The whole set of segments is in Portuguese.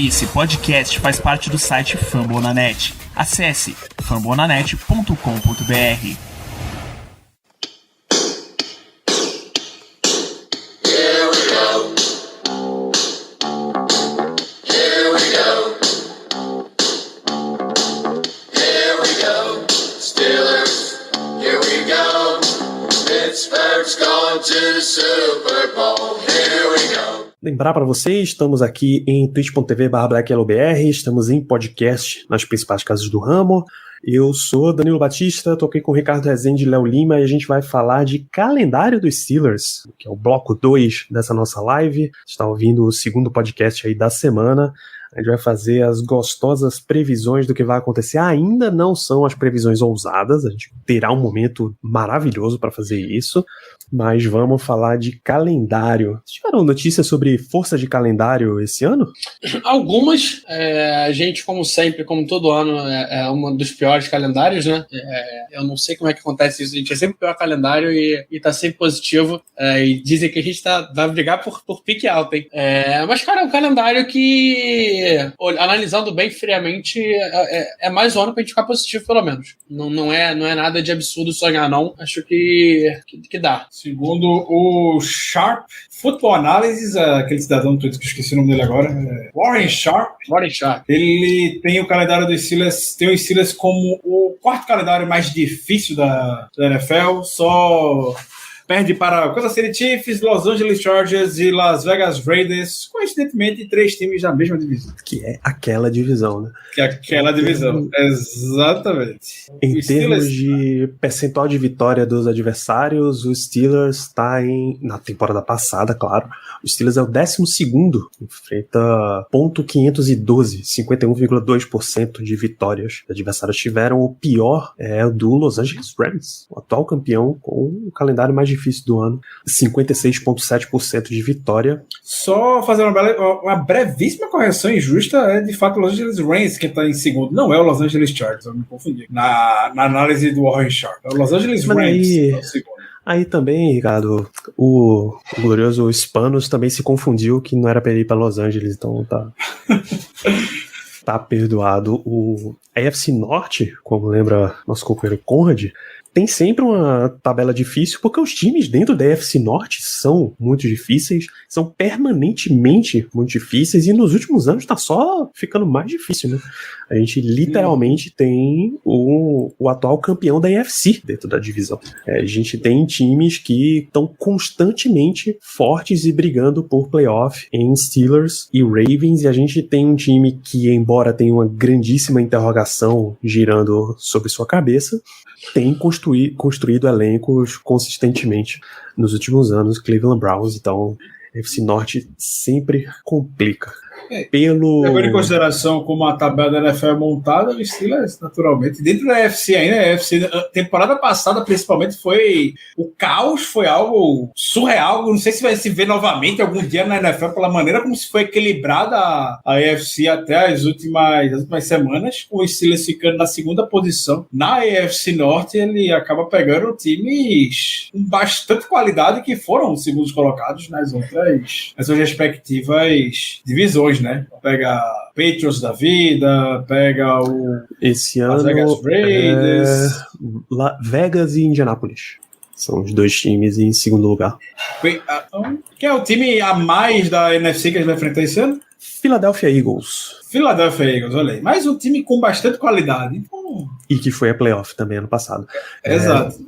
Esse podcast faz parte do site Fambonanet. Acesse fambonanet.com.br. Lembrar para vocês, estamos aqui em twitch.tv/blackyellowbr, estamos em podcast nas principais casas do ramo. Eu sou Danilo Batista, tô aqui com o Ricardo Rezende e Léo Lima e a gente vai falar de calendário dos Steelers, que é o bloco 2 dessa nossa live. Você está ouvindo o segundo podcast aí da semana. A gente vai fazer as gostosas previsões do que vai acontecer. Ainda não são as previsões ousadas, a gente terá um momento maravilhoso para fazer isso, mas vamos falar de calendário. Vocês tiveram notícias sobre força de calendário esse ano? Algumas. A gente, como sempre, como todo ano, é um dos piores calendários, né? Eu não sei como é que acontece isso. A gente é sempre o pior calendário e tá sempre positivo. E dizem que a gente vai brigar por pique alto, hein? Mas, cara, é um calendário que, analisando bem friamente, é mais um ano pra gente ficar positivo, pelo menos. Não é nada de absurdo sonhar, não. Acho que dá. Segundo o Sharp Football Analysis, aquele cidadão do Twitter que eu esqueci o nome dele agora, Warren Sharp. Ele tem o calendário dos Steelers, tem os Steelers como o quarto calendário mais difícil da NFL, só perde para Kansas City Chiefs, Los Angeles Chargers e Las Vegas Raiders, coincidentemente 3 times da mesma divisão. Que é aquela divisão, né? Que é aquela divisão, exatamente. Em termos de percentual de vitória dos adversários, o Steelers está na temporada passada, claro, o Steelers é o 12º, enfrenta .512, 51,2% de vitórias. Os adversários tiveram o pior, o do Los Angeles Rams, o atual campeão com o calendário mais difícil do ano, 56,7% de vitória. Só fazer uma brevíssima correção injusta, é de fato o Los Angeles Rams que está em segundo, não é o Los Angeles Chargers, eu me confundi. Na análise do Warren Sharp, é o Los Angeles Rams que é o segundo. Aí também, Ricardo, o glorioso Spanos também se confundiu que não era para ir para Los Angeles, então tá perdoado. O AFC Norte, como lembra nosso companheiro Conrad, tem sempre uma tabela difícil, porque os times dentro da AFC Norte são muito difíceis, são permanentemente muito difíceis, e nos últimos anos tá só ficando mais difícil, né? A gente literalmente tem o atual campeão da AFC dentro da divisão. A gente tem times que estão constantemente fortes e brigando por playoff em Steelers e Ravens, e a gente tem um time que, embora tenha uma grandíssima interrogação girando sobre sua cabeça, tem construído elencos consistentemente nos últimos anos, Cleveland Browns, então a AFC Norte sempre complica. Levando em consideração como a tabela da NFL é montada, o Steelers, naturalmente, dentro da AFC ainda, a AFC, temporada passada principalmente, o caos foi algo surreal, não sei se vai se ver novamente algum dia na NFL pela maneira como se foi equilibrada a AFC até as últimas semanas, com o Steelers ficando na segunda posição. Na AFC Norte, ele acaba pegando times com bastante qualidade que foram os segundos colocados nas suas respectivas divisões, né? Pega Patriots da vida, pega esse ano Las Vegas Raiders, Vegas e Indianápolis. São os dois times em segundo lugar. Quem é o time a mais da NFC que a gente vai enfrentar esse ano? Philadelphia Eagles, olha aí. Mais um time com bastante qualidade. E que foi a playoff também ano passado. Exato.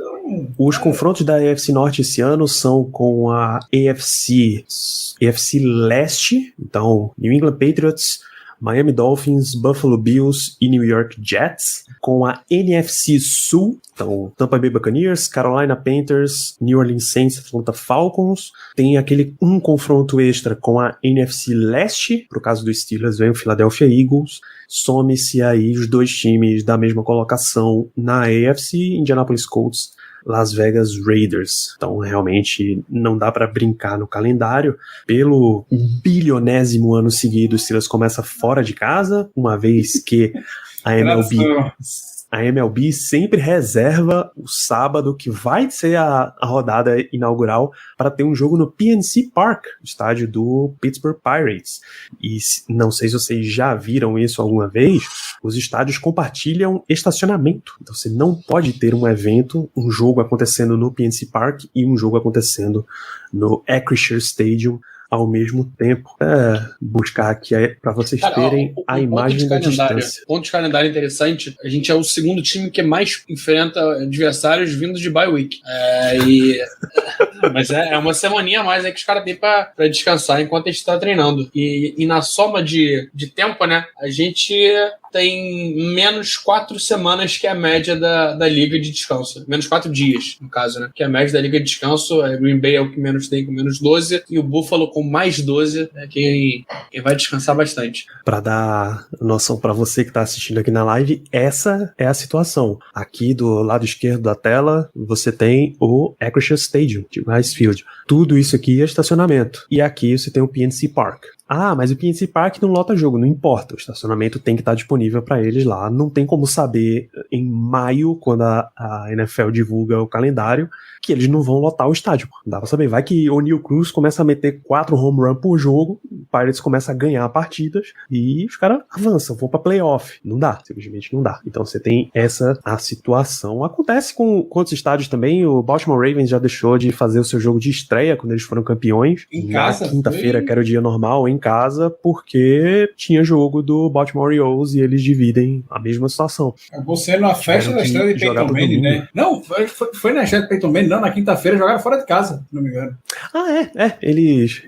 Os confrontos da AFC Norte esse ano são com a AFC Leste, então New England Patriots, Miami Dolphins, Buffalo Bills e New York Jets, com a NFC Sul, então Tampa Bay Buccaneers, Carolina Panthers, New Orleans Saints, Atlanta Falcons. Tem um confronto extra com a NFC Leste, pro caso dos Steelers vem o Philadelphia Eagles. Some-se aí os dois times da mesma colocação na AFC, Indianapolis Colts, Las Vegas Raiders. Então realmente não dá para brincar no calendário. Pelo bilionésimo ano seguido, o Steelers começa fora de casa, uma vez que a MLB a MLB sempre reserva o sábado, que vai ser a rodada inaugural, para ter um jogo no PNC Park, estádio do Pittsburgh Pirates. E não sei se vocês já viram isso alguma vez, os estádios compartilham estacionamento. Então você não pode ter um evento, um jogo acontecendo no PNC Park e um jogo acontecendo no Acrisure Stadium ao mesmo tempo. Buscar aqui para vocês terem a imagem da distância. Ponto de calendário interessante, a gente é o segundo time que mais enfrenta adversários vindos de bye week. Mas é uma semaninha a mais aí que os caras têm pra descansar enquanto a gente tá treinando. E na soma de tempo, né, a gente tem menos 4 semanas que a média da liga de descanso. Menos 4 dias, no caso, né? Que a média da liga de descanso, a Green Bay é o que menos tem, com menos 12, e o Buffalo com mais 12, é quem vai descansar bastante. Para dar noção para você que está assistindo aqui na live, essa é a situação. Aqui do lado esquerdo da tela, você tem o Acrisure Stadium, de Rice Field. Tudo isso aqui é estacionamento. E aqui você tem o PNC Park. Ah, mas o PNC Park não lota jogo, não importa. O estacionamento tem que estar disponível para eles lá. Não tem como saber em maio, quando a NFL divulga o calendário, que eles não vão lotar o estádio. Não dá pra saber. Vai que o O'Neal Cruz começa a meter 4 home run por jogo, o Pirates começa a ganhar partidas e os caras avançam, vão pra playoff. Não dá, simplesmente não dá. Então você tem a situação. Acontece com outros estádios também. O Baltimore Ravens já deixou de fazer o seu jogo de estreia quando eles foram campeões. Na quinta-feira, que era o dia normal, em casa, porque tinha jogo do Baltimore Orioles e eles dividem a mesma situação. Acabou sendo a festa da estreia de Peyton Manning, né? Não, foi na estreia de Peyton Manning, não, na quinta-feira jogaram fora de casa, se não me engano. Ah, eles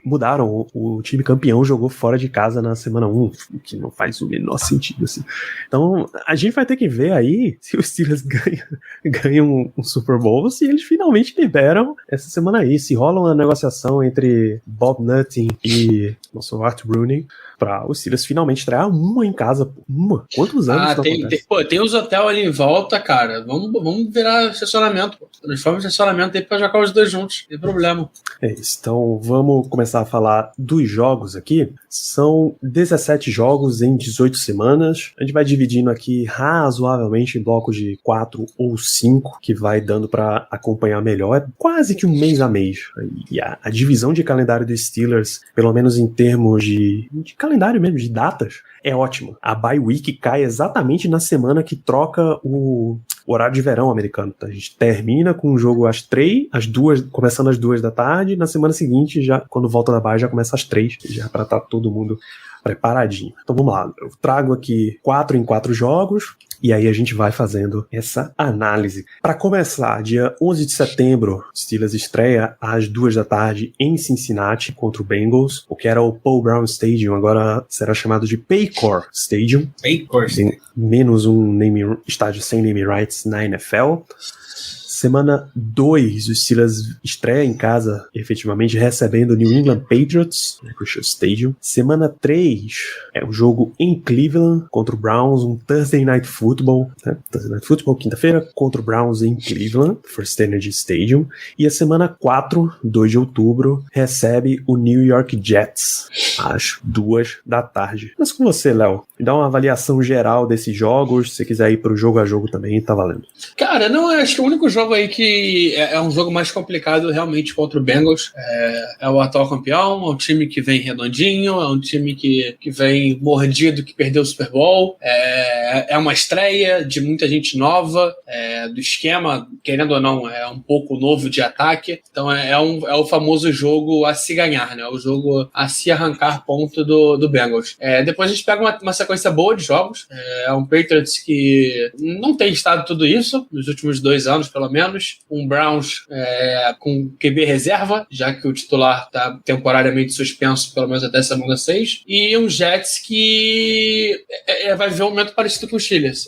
mudaram. O time campeão jogou fora de casa na semana 1, que não faz o menor sentido, assim. Então, a gente vai ter que ver aí se os Steelers ganham um Super Bowl, se eles finalmente liberam essa semana aí, se rola uma negociação entre Bob Nutting e nosso Art Rooney para os Steelers finalmente estrear uma em casa. Uma? Quantos anos tem os hotéis ali em volta, cara. Vamos virar estacionamento. Transforma o estacionamento aí pra jogar os dois juntos. Não tem problema. É isso. Então vamos começar a falar dos jogos aqui. São 17 jogos em 18 semanas. A gente vai dividindo aqui razoavelmente em blocos de 4 ou 5, que vai dando para acompanhar melhor. É quase que um mês a mês. E a divisão de calendário dos Steelers, pelo menos em termos de calendário mesmo, de datas, é ótimo. A bye week cai exatamente na semana que troca o horário de verão americano. Então a gente termina com o jogo às 3, começando às 2 da tarde, na semana seguinte, já quando volta da bye, já começa às 3, já para estar todo mundo preparadinho. Então vamos lá, eu trago aqui 4 em 4 jogos, e aí a gente vai fazendo essa análise. Para começar, dia 11 de setembro, Steelers estreia às 2 da tarde em Cincinnati contra o Bengals, o que era o Paul Brown Stadium, agora será chamado de Paycor Stadium. Paycor Stadium. Tem menos um estádio sem name rights na NFL. Semana 2, o Steelers estreia em casa, efetivamente, recebendo o New England Patriots, no Acrisure Stadium. Semana 3 é um jogo em Cleveland contra o Browns, um Thursday Night Football, né? Thursday Night Football, quinta-feira, contra o Browns em Cleveland, First Energy Stadium. E a semana 4, 2 de outubro, recebe o New York Jets, às 2 da tarde. Mas com você, Léo, me dá uma avaliação geral desses jogos, se você quiser ir pro jogo a jogo também, tá valendo. Cara, não, acho que o único jogo aí que é um jogo mais complicado realmente contra o Bengals. É o atual campeão, é um time que vem redondinho, é um time que vem mordido, que perdeu o Super Bowl. É uma estreia de muita gente nova, do esquema, querendo ou não, é um pouco novo de ataque. Então é o famoso jogo a se ganhar, né? O jogo a se arrancar ponto do Bengals. Depois a gente pega uma sequência boa de jogos. É um Patriots que não tem estado tudo isso nos últimos 2 anos, pelo menos. Um Browns com QB reserva, já que o titular está temporariamente suspenso, pelo menos até semana 6. E um Jets que vai viver um momento parecido com os Steelers.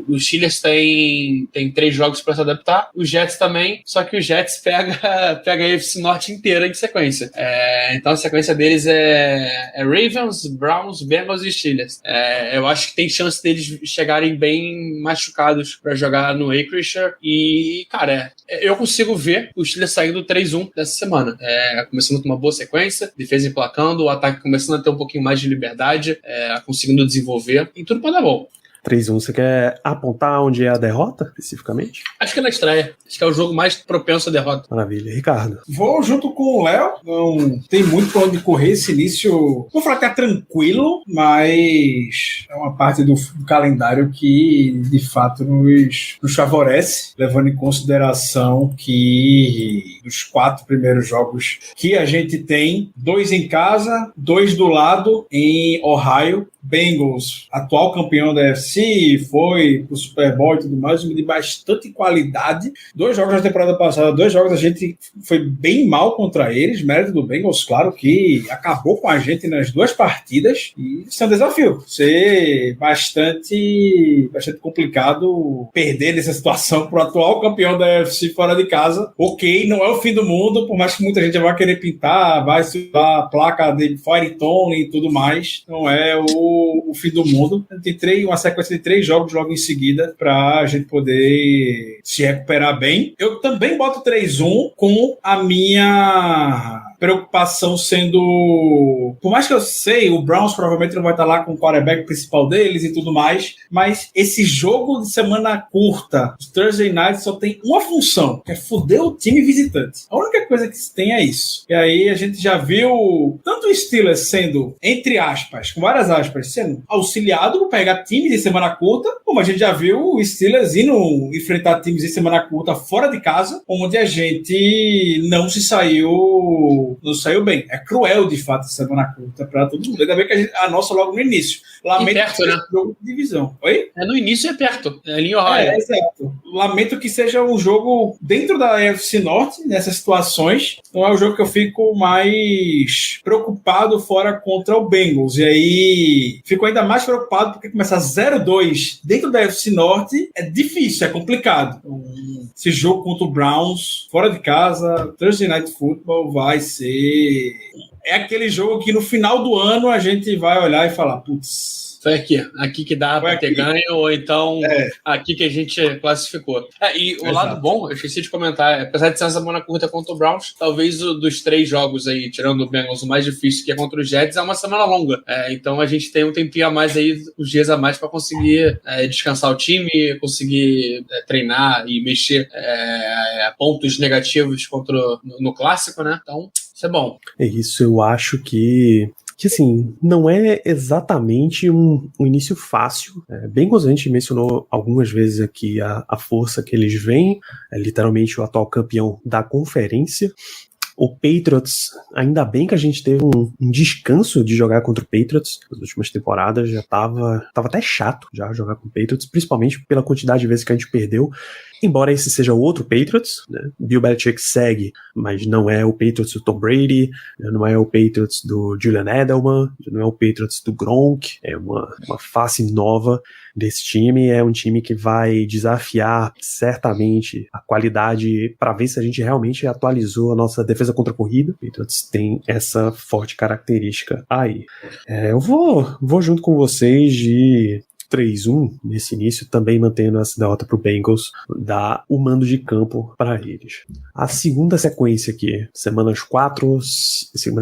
Os Steelers tem 3 jogos para se adaptar, os Jets também, só que o Jets pega a AFC Norte inteira em sequência. Então a sequência deles é Ravens, Browns, Bengals e Steelers. Eu acho que tem chance deles chegarem bem machucados para jogar no Acrisure. E, cara, eu consigo ver o Steelers saindo 3-1 dessa semana. Começando com uma boa sequência, defesa emplacando, o ataque começando a ter um pouquinho mais de liberdade, conseguindo desenvolver, e tudo pode dar bom. 3-1, você quer apontar onde é a derrota, especificamente? Acho que é na estreia. Acho que é o jogo mais propenso à derrota. Maravilha. Ricardo? Vou junto com o Léo. Não tem muito pra onde correr esse início. Vou falar que é tranquilo, mas é uma parte do calendário que de fato nos favorece, levando em consideração que dos 4 primeiros jogos que a gente tem, 2 em casa, 2 do lado em Ohio. Bengals, atual campeão da NFC, foi pro Super Bowl e tudo mais, um time de bastante qualidade. 2 jogos na temporada passada, 2 jogos a gente foi bem mal contra eles, mérito do Bengals, claro, que acabou com a gente nas 2 partidas, e isso é um desafio, ser bastante complicado perder nessa situação pro atual campeão da NFC fora de casa. Ok, não é o fim do mundo, por mais que muita gente vai querer pintar, vai estudar a placa de Fire Tone e tudo mais, não é o fim do mundo. Tem uma sequência de 3 jogos logo em seguida para a gente poder se recuperar bem. Eu também boto 3-1 com a minha preocupação sendo... Por mais que eu sei, o Browns provavelmente não vai estar lá com o quarterback principal deles e tudo mais, mas esse jogo de semana curta, os Thursday Night, só tem uma função, que é foder o time visitante. A única coisa que se tem é isso. E aí a gente já viu tanto o Steelers sendo, entre aspas, com várias aspas, sendo auxiliado por pegar times de semana curta, como a gente já viu o Steelers indo enfrentar times de semana curta fora de casa, onde a gente não saiu bem. É cruel, de fato, essa semana curta para todo mundo. Ainda bem que a nossa logo no início. Lamento perto, que seja né? um jogo de divisão. Oi? No início é perto. É ali em Ohio. Exato. Lamento que seja um jogo dentro da AFC Norte, nessas situações. Não é o jogo que eu fico mais preocupado fora contra o Bengals. E aí, fico ainda mais preocupado porque começar 0-2 dentro da AFC Norte é difícil, é complicado. Então, esse jogo contra o Browns, fora de casa, Thursday Night Football, vai ser... É aquele jogo que no final do ano a gente vai olhar e falar, putz... Foi aqui que dá para ter ganho, ou então aqui que a gente classificou. E o lado bom, eu esqueci de comentar, apesar de ser uma semana curta contra o Browns, talvez dos 3 jogos aí, tirando o Bengals, o mais difícil, que é contra os Jets, é uma semana longa. Então a gente tem um tempinho a mais aí, uns dias a mais para conseguir descansar o time, conseguir treinar e mexer pontos negativos no clássico, né? Então, isso é bom. É isso, eu acho que assim, não é exatamente um início fácil. Bem como a gente mencionou algumas vezes aqui a força que eles veem, literalmente o atual campeão da conferência. O Patriots, ainda bem que a gente teve um descanso de jogar contra o Patriots nas últimas temporadas, já tava até chato já jogar com o Patriots, principalmente pela quantidade de vezes que a gente perdeu. Embora esse seja outro Patriots, né? Bill Belichick segue, mas não é o Patriots do Tom Brady, não é o Patriots do Julian Edelman, não é o Patriots do Gronk, é uma face nova desse time, é um time que vai desafiar certamente a qualidade para ver se a gente realmente atualizou a nossa defesa contra a corrida. O Patriots tem essa forte característica aí. Eu vou junto com vocês de 3-1 nesse início, também mantendo essa derrota pro Bengals, dá o mando de campo para eles. A segunda sequência aqui, semanas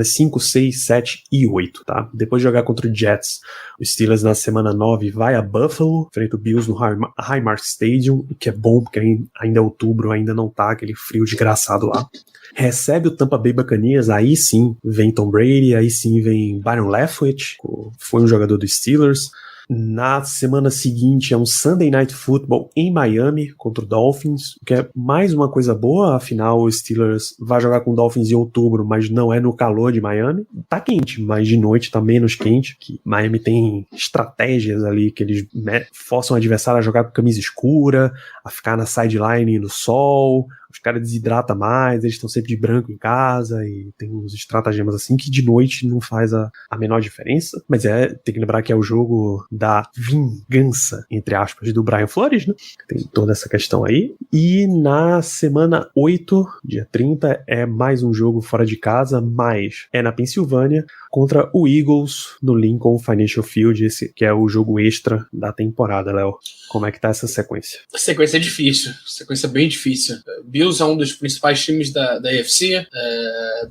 5, 6, 7 e 8, tá? Depois de jogar contra o Jets, o Steelers na semana 9 vai a Buffalo, enfrenta o Bills no Highmark Stadium, o que é bom, porque ainda é outubro, ainda não tá aquele frio desgraçado lá. Recebe o Tampa Bay Buccaneers, aí sim vem Tom Brady, aí sim vem Byron Leftwich, foi um jogador dos Steelers. Na semana seguinte é um Sunday Night Football em Miami contra o Dolphins, que é mais uma coisa boa, afinal o Steelers vai jogar com o Dolphins em outubro, mas não é no calor de Miami. Tá quente, mas de noite tá menos quente, que Miami tem estratégias ali que eles forçam o adversário a jogar com camisa escura, a ficar na sideline no sol, os caras desidratam mais, eles estão sempre de branco em casa e tem uns estratagemas assim que de noite não faz a menor diferença, mas tem que lembrar que é o jogo da vingança, entre aspas, do Brian Flores, né? Tem toda essa questão aí. E na semana 8, dia 30, é mais um jogo fora de casa, mas é na Pensilvânia, contra o Eagles no Lincoln Financial Field, esse que é o jogo extra da temporada, Léo. Como é que tá essa sequência? A sequência é difícil, sequência bem difícil. Bills é um dos principais times da AFC,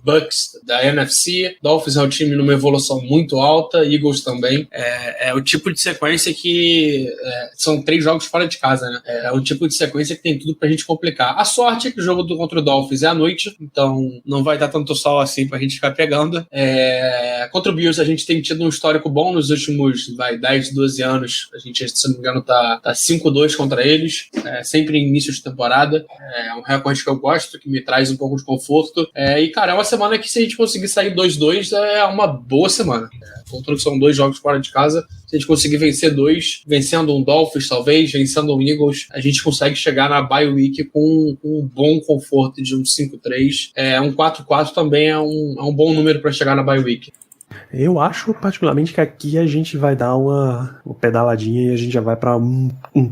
Bucks da NFC, Dolphins é um time numa evolução muito alta, Eagles também. É o tipo de sequência que são 3 jogos fora de casa, né? É um tipo de sequência que tem tudo pra gente complicar. A sorte é que o jogo contra o Dolphins é à noite, então não vai dar tanto sol assim pra gente ficar pegando. Contra o Bills a gente tem tido um histórico bom nos últimos 10, 12 anos. A gente, se não me engano, tá 5-2 contra eles, sempre em início de temporada. É um recorde que eu gosto, que me traz um pouco de conforto. E, cara, é uma semana que, se a gente conseguir sair 2-2, é uma boa semana. Contanto que são 2 jogos fora de casa, se a gente conseguir vencer 2, vencendo um Dolphins talvez, vencendo um Eagles, a gente consegue chegar na bye week com um bom conforto de um 5-3. Um 4-4 também é um bom número para chegar na bye week. Eu acho particularmente que aqui a gente vai dar uma pedaladinha e a gente já vai para um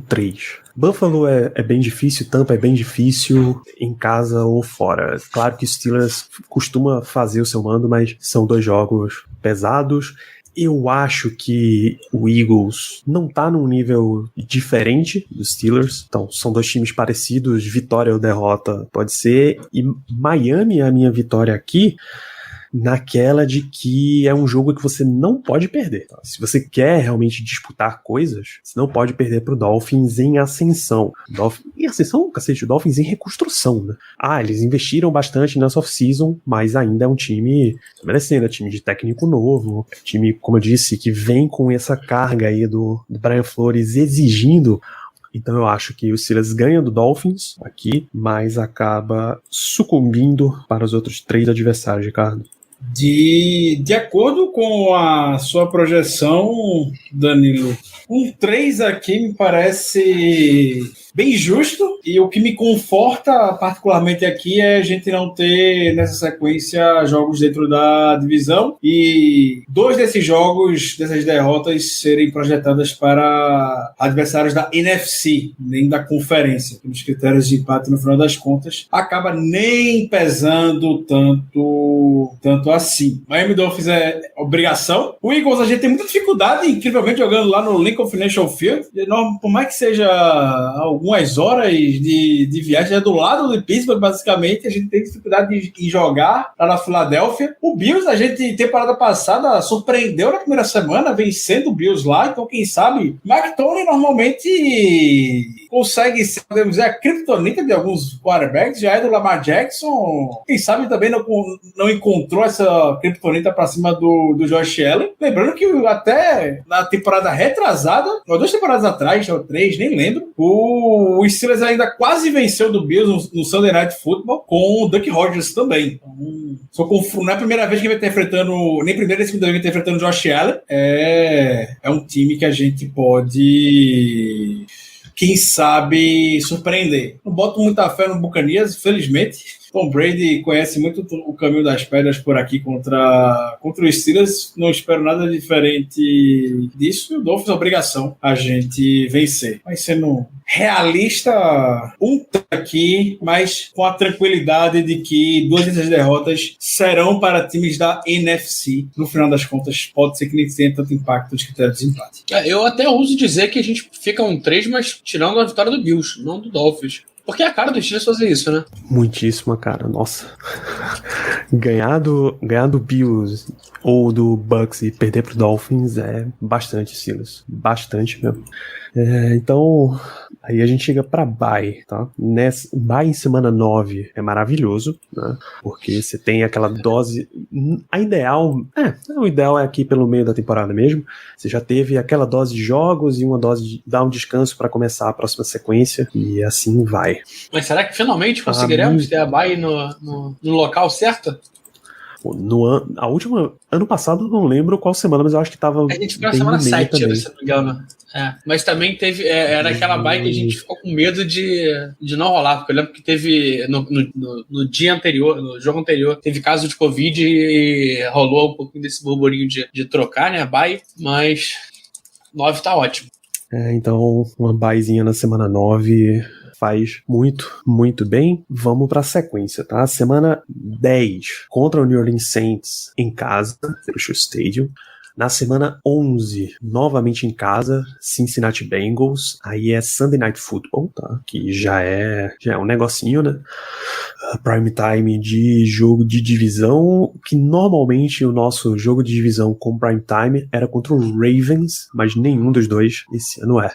3. Buffalo é bem difícil, Tampa é bem difícil, em casa ou fora. Claro que o Steelers costuma fazer o seu mando, mas são 2 jogos pesados. Eu acho que o Eagles não tá num nível diferente dos Steelers. Então, são 2 times parecidos, vitória ou derrota pode ser. E Miami é a minha vitória aqui, naquela de que é um jogo que você não pode perder. Se você quer realmente disputar coisas, você não pode perder pro Dolphins em ascensão. Em ascensão, cacete, o Dolphins em reconstrução, né? Eles investiram bastante nessa off-season, mas ainda é um time merecendo, é um time de técnico novo, time, como eu disse, que vem com essa carga aí do Brian Flores exigindo. Então eu acho que o Steelers ganha do Dolphins aqui, mas acaba sucumbindo para os outros 3 adversários, Ricardo. De acordo com a sua projeção, Danilo, um 3 aqui me parece bem justo, e o que me conforta particularmente aqui é a gente não ter nessa sequência jogos dentro da divisão e 2 desses jogos, dessas derrotas, serem projetadas para adversários da NFC, nem da conferência, que nos critérios de empate no final das contas acaba nem pesando tanto assim. Miami Dolphins é obrigação. O Eagles a gente tem muita dificuldade, incrivelmente, jogando lá no Lincoln Financial Field, por mais que seja algumas horas de viagem, é do lado de Pittsburgh, basicamente, a gente tem dificuldade de jogar lá na Filadélfia. O Bills, a gente, temporada passada, surpreendeu na primeira semana, vencendo o Bills lá, então quem sabe, McTominay normalmente consegue ser, podemos dizer, a criptonita de alguns quarterbacks, já é do Lamar Jackson, quem sabe também não encontrou essa criptonita pra cima do Josh Allen. Lembrando que até na temporada retrasada, ou 2 temporadas atrás, ou 3, nem lembro, o Steelers ainda quase venceu do Bills no Sunday Night Football com o Duck Hodges também. Então, não é a primeira vez que vai estar enfrentando, nem primeira nem segunda vez que vai estar enfrentando o Josh Allen. É um time que a gente pode, quem sabe, surpreender. Não boto muita fé no Buccaneers, felizmente. Tom Brady conhece muito o caminho das pedras por aqui contra os Steelers. Não espero nada diferente disso. E o Dolphins é obrigação a gente vencer. Mas sendo realista, um aqui, mas com a tranquilidade de que 2 dessas derrotas serão para times da NFC. No final das contas, pode ser que nem tenha tanto impacto nos critérios de empate. Eu até ouso dizer que a gente fica um 3, mas tirando a vitória do Bills, não do Dolphins. Porque é a cara dos Steelers fazer isso, né? Muitíssima cara, nossa. Ganhar do Bills ou do Bucks e perder pro Dolphins é bastante Steelers. Bastante mesmo. Então, aí a gente chega pra bye, tá? Bye em semana 9 é maravilhoso, né? Porque você tem aquela dose. O ideal é aqui pelo meio da temporada mesmo. Você já teve aquela dose de jogos e uma dose de dar um descanso pra começar a próxima sequência, e assim vai. Mas será que finalmente conseguiremos ter a bye no local certo? Ano passado eu não lembro qual semana, mas eu acho que tava. A gente ficou na semana 7, se não me engano. Mas também teve. Era aquela bye que a gente ficou com medo de não rolar, porque eu lembro que teve no dia anterior, no jogo anterior, teve caso de Covid e rolou um pouquinho desse burburinho de trocar, né? A bye, mas 9 tá ótimo. Então, uma byezinha na semana 9 faz muito, muito bem. Vamos para a sequência, tá? Semana 10 contra o New Orleans Saints em casa, pelo Stadium. Na semana 11, novamente em casa, Cincinnati Bengals, aí é Sunday Night Football, tá? Que já é um negocinho, né? Prime time de jogo de divisão, que normalmente o nosso jogo de divisão com prime time era contra o Ravens, mas nenhum dos dois esse ano é.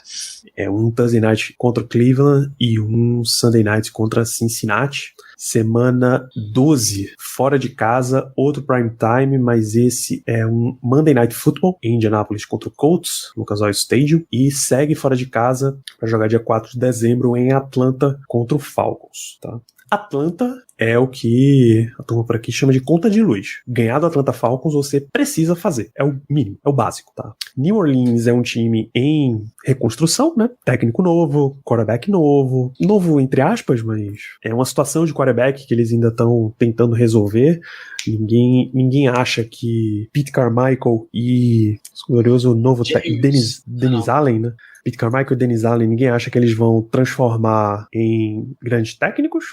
É um Thursday Night contra Cleveland e um Sunday Night contra Cincinnati. Semana 12, fora de casa, outro prime time, mas esse é um Monday Night Football em Indianapolis contra o Colts, Lucas Oil Stadium, e segue fora de casa para jogar dia 4 de dezembro em Atlanta contra o Falcons, tá? Atlanta é o que a turma por aqui chama de conta de luz. Ganhar do Atlanta Falcons você precisa fazer. É o mínimo, é o básico, tá? New Orleans é um time em reconstrução, né? Técnico novo, quarterback novo. Novo entre aspas, mas é uma situação de quarterback que eles ainda estão tentando resolver. Ninguém acha que Pete Carmichael e o glorioso novo Dennis Allen, né? Pete Carmichael e Dennis Allen, ninguém acha que eles vão transformar em grandes técnicos,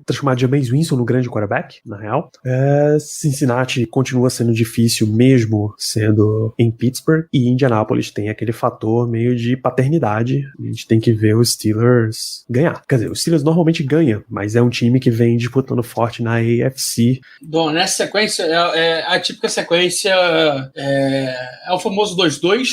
transformar Jameis Winston no grande quarterback, na real. Cincinnati continua sendo difícil mesmo sendo em Pittsburgh, e Indianapolis tem aquele fator meio de paternidade. A gente tem que ver os Steelers ganhar. Quer dizer, os Steelers normalmente ganham, mas é um time que vem disputando forte na AFC. Bom, nessa sequência, a típica sequência é o famoso 2-2,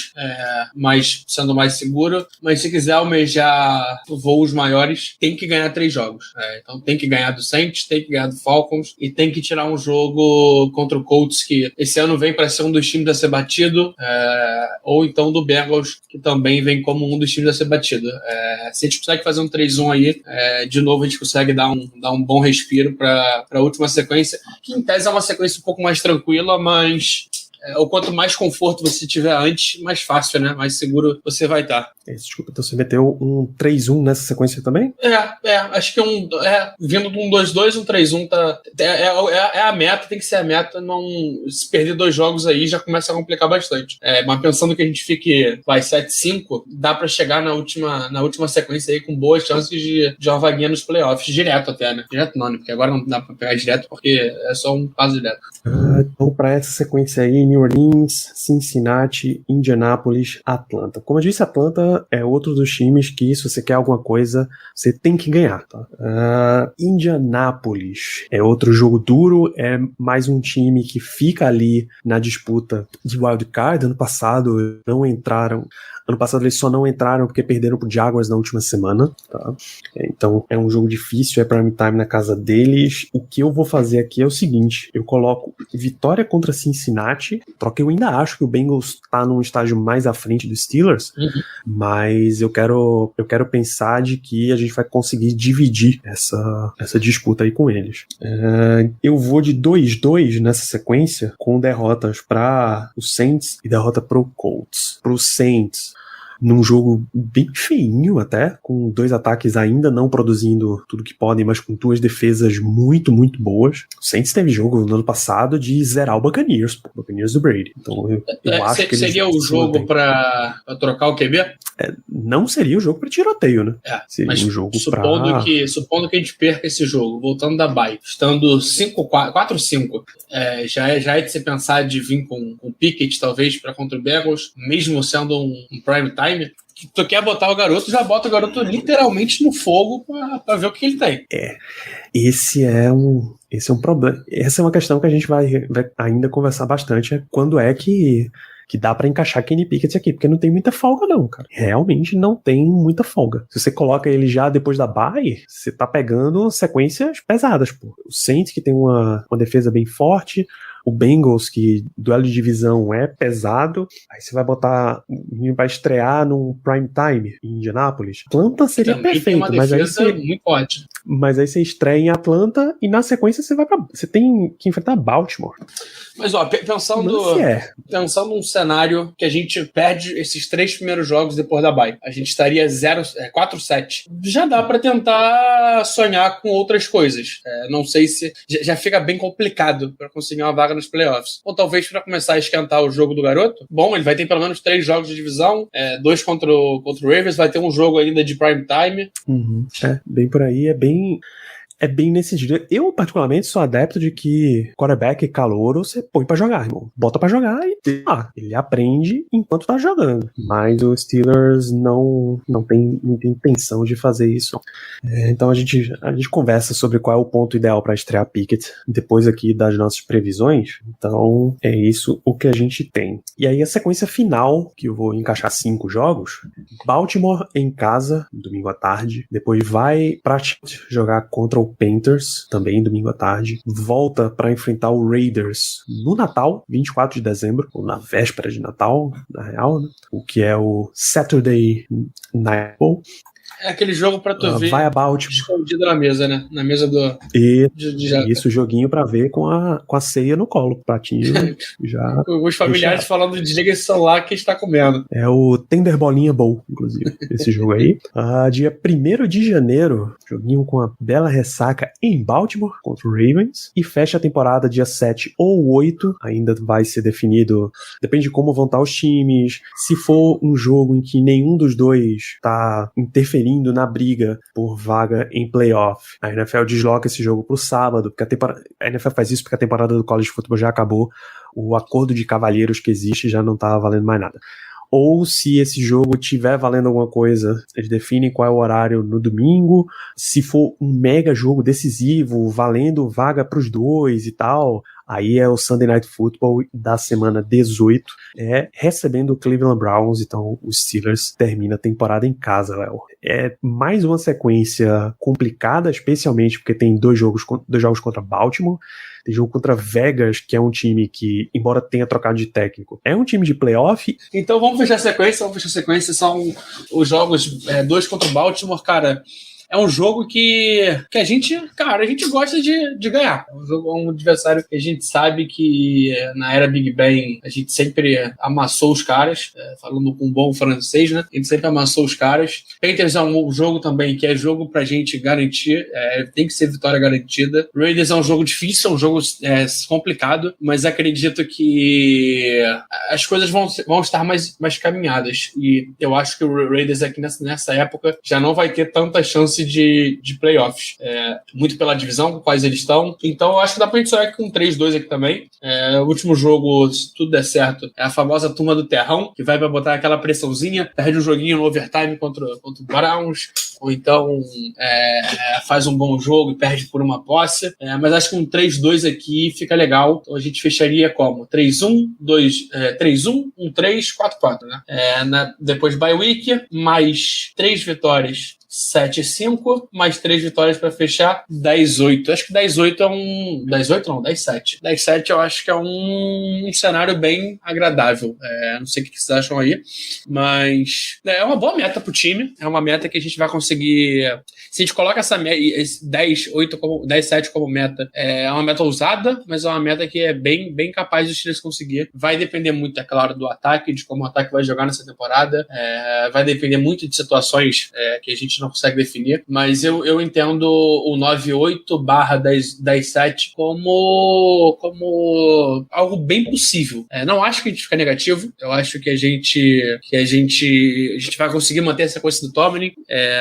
mas sendo mais seguro, mas se quiser almejar voos maiores, tem que ganhar 3 jogos. Então tem que ganhar do Saints, tem que ganhar do Falcons e tem que tirar um jogo contra o Colts, que esse ano vem para ser um dos times a ser batido, ou então do Bengals, que também vem como um dos times a ser batido. Se a gente consegue fazer um 3-1 aí, de novo a gente consegue dar um bom respiro para a última sequência, que em tese é uma sequência um pouco mais tranquila, mas o quanto mais conforto você tiver antes, mais fácil, né? Mais seguro você vai estar. Desculpa, então você meteu um 3-1 nessa sequência também? Acho que vindo de um 2-2, um 3-1 é a meta, tem que ser a meta. Não, se perder 2 jogos aí já começa a complicar bastante. Mas pensando que a gente fique 7-5, dá pra chegar na última sequência aí com boas chances de uma vaguinha nos playoffs, direto até, né? Direto não, né? Porque agora não dá pra pegar direto, porque é só um passo direto. Então, pra essa sequência aí, New Orleans, Cincinnati, Indianapolis, Atlanta. Como eu disse, Atlanta é outro dos times que, se você quer alguma coisa, você tem que ganhar, tá? Indianapolis é outro jogo duro, é mais um time que fica ali na disputa de wildcard. Ano passado eles só não entraram porque perderam pro Jaguars na última semana, tá? Então é um jogo difícil, é prime time na casa deles. O que eu vou fazer aqui é o seguinte: eu coloco vitória contra Cincinnati, troca. Eu ainda acho que o Bengals tá num estágio mais à frente dos Steelers, mas eu quero pensar de que a gente vai conseguir dividir essa disputa aí com eles. Eu vou de 2-2 nessa sequência, com derrotas para os Saints e derrota pro Colts. Pro Saints, num jogo bem feinho até, com 2 ataques ainda não produzindo tudo que podem, mas com 2 defesas muito, muito boas. O Saints teve jogo no ano passado de zerar o Buccaneers do Brady. Então eu acho que seria o jogo para trocar o QB? Não seria o jogo para tiroteio, né? Seria mas um jogo supondo que a gente perca esse jogo, voltando da bye, estando 4-5, já é de se pensar de vir com Pickett, talvez, para contra o Bengals, mesmo sendo um prime time. Tu quer botar o garoto, já bota o garoto literalmente no fogo pra ver o que ele tem. Esse é um problema. Essa é uma questão que a gente vai ainda conversar bastante, quando é que dá pra encaixar Kenny Pickett aqui, porque não tem muita folga não, cara. Realmente não tem muita folga. Se você coloca ele já depois da bye, você tá pegando sequências pesadas, pô. O Saints, que tem uma defesa bem forte, o Bengals, que duelo de divisão é pesado, aí você vai botar o menino pra estrear num prime time em Indianapolis. Atlanta seria também perfeito, tem uma defesa muito forte. Mas aí você estreia em Atlanta e na sequência você tem que enfrentar Baltimore. Mas pensando num cenário que a gente perde esses 3 primeiros jogos depois da bye, a gente estaria 4-7. Já dá pra tentar sonhar com outras coisas. Não sei se já fica bem complicado pra conseguir uma vaga nos playoffs. Ou talvez pra começar a esquentar o jogo do garoto. Bom, ele vai ter pelo menos 3 jogos de divisão, 2 contra o Ravens, vai ter um jogo ainda de prime time. Bem por aí, É bem nesse sentido. Eu, particularmente, sou adepto de que quarterback calouro você põe pra jogar, irmão. Bota pra jogar e ele aprende enquanto tá jogando. Mas os Steelers não tem muita intenção de fazer isso. Então a gente conversa sobre qual é o ponto ideal pra estrear Pickett depois aqui das nossas previsões. Então é isso o que a gente tem. E aí a sequência final, que eu vou encaixar 5 jogos, Baltimore em casa, domingo à tarde. Depois vai pra jogar contra o Panthers, também domingo à tarde. Volta pra enfrentar o Raiders no Natal, 24 de dezembro, ou na véspera de Natal, na real, né? O que é o Saturday Night Bowl. É aquele jogo pra tu ver vai a Baltimore escondido na mesa, né? Na mesa do... Isso, joguinho pra ver com a ceia no colo, pratinho já... Os familiares falando, desliga esse celular que está comendo. É o Tender Bolinha Bowl, inclusive, esse jogo aí. Dia 1º de janeiro, joguinho com a bela ressaca em Baltimore contra o Ravens, e fecha a temporada dia 7 ou 8, ainda vai ser definido, depende de como vão estar os times, se for um jogo em que nenhum dos dois tá interferindo na briga por vaga em playoff. A NFL desloca esse jogo pro sábado, porque a NFL faz isso porque a temporada do college football já acabou, o acordo de cavalheiros que existe já não tá valendo mais nada. Ou se esse jogo tiver valendo alguma coisa, eles definem qual é o horário no domingo, se for um mega jogo decisivo, valendo vaga pros dois e tal, aí é o Sunday Night Football da semana 18, recebendo o Cleveland Browns. Então os Steelers terminam a temporada em casa, Léo. É mais uma sequência complicada, especialmente porque tem dois jogos contra Baltimore, tem jogo contra Vegas, que é um time que, embora tenha trocado de técnico, é um time de playoff. Então vamos fechar a sequência, são os jogos 2 contra Baltimore, cara. É um jogo que a gente gosta de ganhar. É um adversário que a gente sabe que na era Big Ben a gente sempre amassou os caras, falando com um bom francês, né? A gente sempre amassou os caras. Panthers é um jogo também que é jogo pra gente garantir, tem que ser vitória garantida. Raiders é um jogo difícil, é um jogo complicado, mas acredito que as coisas vão estar mais caminhadas. E eu acho que o Raiders aqui nessa época já não vai ter tanta chance de playoffs, muito pela divisão com quais eles estão. Então eu acho que dá pra gente sair com 3-2 aqui também. O último jogo, se tudo der certo, é a famosa turma do terrão, que vai pra botar aquela pressãozinha, perde um joguinho no overtime contra o Browns, ou então faz um bom jogo e perde por uma posse. Mas acho que um 3-2 aqui fica legal. Então a gente fecharia como? 3-1, 3-1, 1-3, 4-4, né? Depois bye week, mais 3 vitórias, 7-5, mais 3 vitórias para fechar, 10-8. Acho que 10-8 é um... 10-8 não, 10-7. 10-7 eu acho que é um cenário bem agradável. Não sei o que vocês acham aí, mas é uma boa meta pro time. É uma meta que a gente vai conseguir... Se a gente coloca essa 10-7 como meta, é uma meta ousada, mas é uma meta que é bem capaz de Steelers conseguir. Vai depender muito, é claro, do ataque, de como o ataque vai jogar nessa temporada. Vai depender muito de situações que a gente não consegue definir, mas eu entendo o 9-8/10-7 como algo bem possível. Não acho que a gente fica negativo, eu acho que a gente vai conseguir manter essa coisa do Tomlin,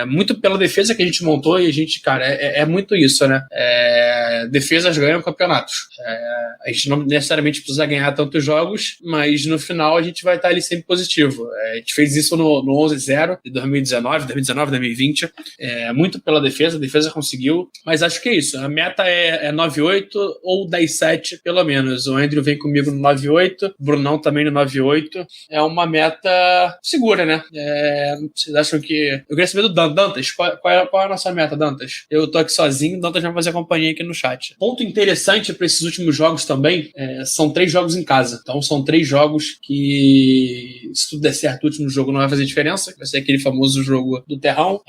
muito pela defesa que a gente montou, e a gente, cara, é muito isso, né? Defesas ganham campeonatos. A gente não necessariamente precisa ganhar tantos jogos, mas no final a gente vai estar ali sempre positivo. A gente fez isso no 11-0 de 2019, 2020, muito pela defesa, a defesa conseguiu, mas acho que é isso, a meta é 9-8 ou 10-7 pelo menos. O Andrew vem comigo no 9-8, o Brunão também no 9-8, é uma meta segura, né? Vocês acham que... Eu queria saber do Dantas, qual é a nossa meta, Dantas? Eu tô aqui sozinho, o Dantas vai fazer companhia aqui no chat. Ponto interessante para esses últimos jogos também, são 3 jogos em casa, então são 3 jogos que, se tudo der certo, o último jogo não vai fazer diferença, vai ser aquele famoso jogo do terrão,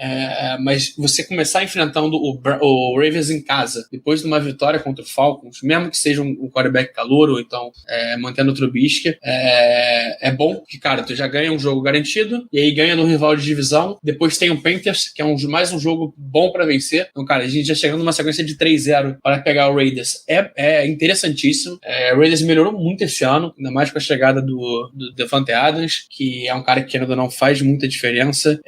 mas você começar enfrentando o Ravens em casa, depois de uma vitória contra o Falcons, mesmo que seja um quarterback calouro, ou então mantendo o Trubisky, é bom, porque, cara, tu já ganha um jogo garantido, e aí ganha no rival de divisão, depois tem o Panthers, que é mais um jogo bom pra vencer. Então, cara, a gente já chegando numa sequência de 3-0 para pegar o Raiders, é interessantíssimo. O Raiders melhorou muito esse ano, ainda mais com a chegada do Devante Adams, Rivers, que é um cara que ainda não faz muita diferença.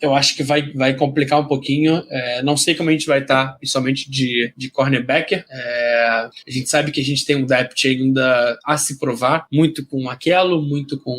Eu acho que vai complicar um pouquinho. Não sei como a gente vai estar, principalmente de cornerbacker. A gente sabe que a gente tem um depth ainda a se provar, muito com Aquelo, muito com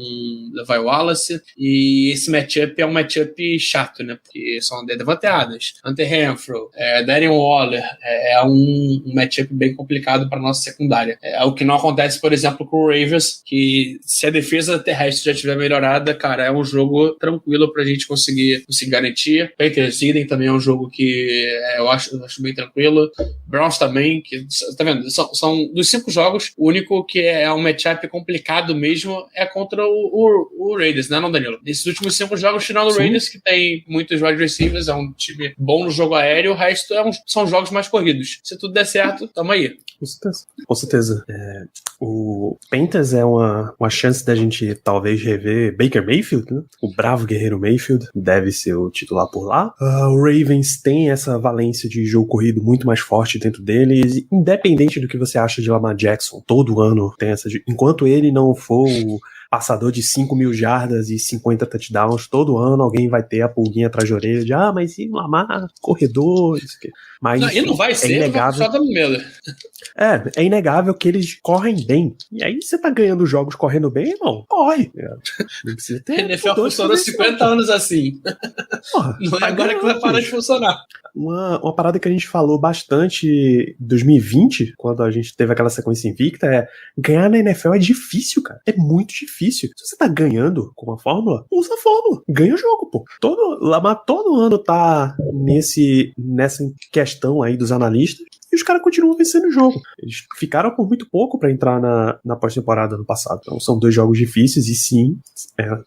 Levi Wallace, e esse matchup é um matchup chato, né? Porque são Devante Adams, Hunter Renfrow, Darren Waller, é um matchup bem complicado para nossa secundária. É o que não acontece, por exemplo, com o Ravens, que se a defesa terrestre já tiver melhorada, cara, é um jogo tranquilo pra gente conseguir garantir. Panthers Eden também é um jogo que eu acho bem tranquilo. Browns também, que tá vendo? São dos 5 jogos, o único que é um matchup complicado mesmo é contra o Raiders, né, não, Danilo? Nesses últimos 5 jogos, tirando o Raiders, que tem muitos wide receivers, é um time bom no jogo aéreo, o resto são jogos mais corridos. Se tudo der certo, tamo aí. Com certeza. O Panthers é uma chance da gente talvez rever Baker Mayfield, né? O bravo guerreiro Mayfield deve ser o titular por lá. O Ravens tem essa valência de jogo corrido muito mais forte dentro deles, independente do que você acha de Lamar Jackson. Todo ano tem essa... Enquanto ele não for o passador de 5.000 jardas e 50 touchdowns, todo ano alguém vai ter a pulguinha atrás da orelha de mas e Lamar, corredor, isso aqui. Mas e não vai ser, inegável. só dando medo. É inegável que eles correm bem. E aí você tá ganhando jogos correndo bem, irmão? Corre. Não precisa ter. A NFL funcionou 50 anos assim. Porra, não é agora que vai parar de funcionar. Uma parada que a gente falou bastante em 2020, quando a gente teve aquela sequência invicta, ganhar na NFL é difícil, cara. É muito difícil. Se você tá ganhando com uma fórmula, usa a fórmula. Ganha o jogo, pô. Lamar todo ano tá nessa questão aí dos analistas e os caras continuam vencendo o jogo. Eles ficaram por muito pouco pra entrar na pós-temporada ano passado. Então são 2 jogos difíceis e sim,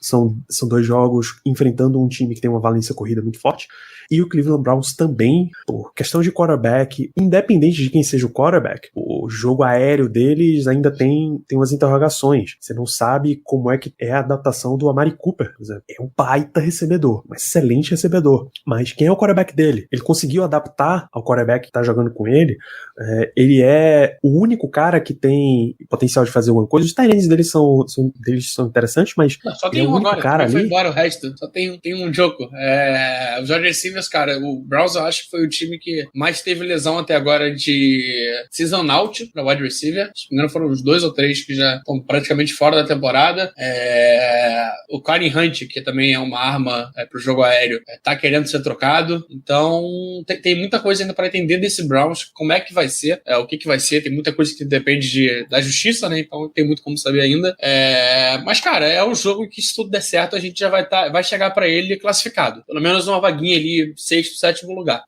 são 2 jogos enfrentando um time que tem uma valência corrida muito forte. E o Cleveland Browns também, por questão de quarterback, independente de quem seja o quarterback, o jogo aéreo deles ainda tem umas interrogações. Você não sabe como é que é a adaptação do Amari Cooper, por exemplo. É um baita recebedor, um excelente recebedor. Mas quem é o quarterback dele? Ele conseguiu adaptar ao quarterback que tá jogando com ele. Ele é o único cara que tem potencial de fazer alguma coisa. Os tight-ends deles são interessantes, mas só tem um agora, cara foi ali. embora o resto. Só tem um jogo. Os wide receivers, cara, o Browns eu acho que foi o time que mais teve lesão até agora de season out pra wide receiver. Se não me engano, foram os 2 ou 3 que já estão praticamente fora da temporada. O Karen Hunt, que também é uma arma pro jogo aéreo, tá querendo ser trocado. Então tem muita coisa ainda pra entender desse Browns, como é que vai ser, o que vai ser. Tem muita coisa que depende da justiça, né? Então tem muito como saber ainda. Mas, cara, é um jogo que, se tudo der certo, a gente já vai chegar pra ele classificado. Pelo menos uma vaguinha ali, 6º, 7º lugar.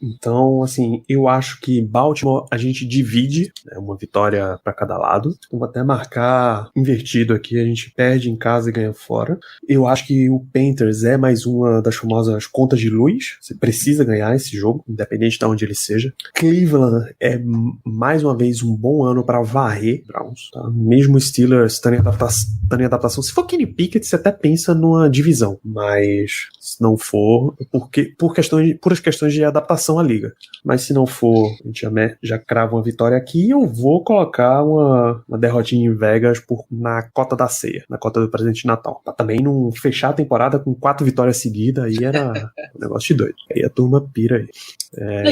Então, assim, eu acho que Baltimore a gente divide, uma vitória pra cada lado. Eu vou até marcar invertido aqui, a gente perde em casa e ganha fora. Eu acho que o Panthers é mais uma das famosas contas de luz. Você precisa ganhar esse jogo, independente de onde ele seja. Cleveland é mais uma vez um bom ano para varrer Browns, tá? Mesmo Steelers estando em adaptação. Se for Kenny Pickett, você até pensa numa divisão, mas se não for, puras questões de adaptação à liga. Mas se não for, a gente já crava uma vitória aqui. Eu vou colocar uma derrotinha em Vegas na cota da ceia, na cota do presente de Natal, pra também não fechar a temporada com 4 vitórias seguidas. Aí era um negócio de doido. Aí a turma pira aí.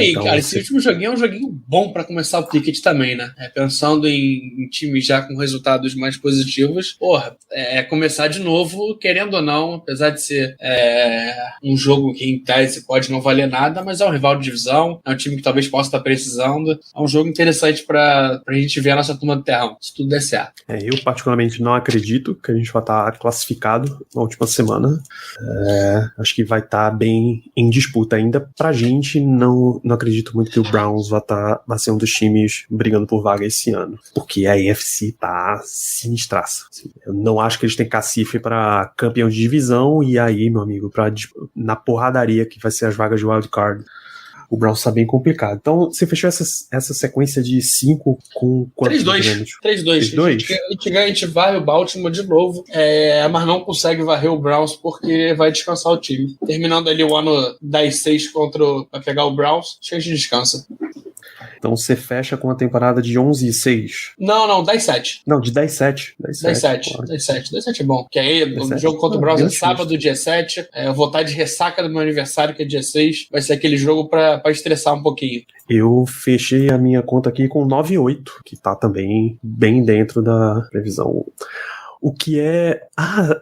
Então, cara, esse último joguinho é um joguinho bom pra começar o ticket também, né? Pensando em times já com resultados mais positivos, começar de novo, querendo ou não, apesar de ser um jogo que em tese pode não valer nada, mas é um rival de divisão, é um time que talvez possa estar precisando, é um jogo interessante pra gente ver a nossa turma do terrão, se tudo der certo. Eu particularmente não acredito que a gente vai estar classificado na última semana. Acho que vai estar bem em disputa ainda. Pra gente, não acredito muito que o Browns vai ser um dos times brigando por vaga esse ano, porque a AFC tá sinistraça. Eu não acho que eles têm cacife pra campeão de divisão, e aí, meu amigo, na porradaria que vai ser as vagas de wildcard, o Browns tá bem complicado. Então, você fechou essa sequência de 5 com quantos? 3-2. A gente varre o Baltimore de novo, mas não consegue varrer o Browns porque vai descansar o time. Terminando ali o ano 10-6 pra pegar o Browns, acho que a gente descansa. Então você fecha com uma temporada de 11-6. Não, 10-7. Não, de 10-7. 10-7 é bom. Que aí, 10-7. o jogo contra o Browns é Deus sábado, justo. dia 7. Eu vou estar de ressaca do meu aniversário, que é dia 6. Vai ser aquele jogo pra estressar um pouquinho. Eu fechei a minha conta aqui com 9-8, que tá também bem dentro da previsão. O que é...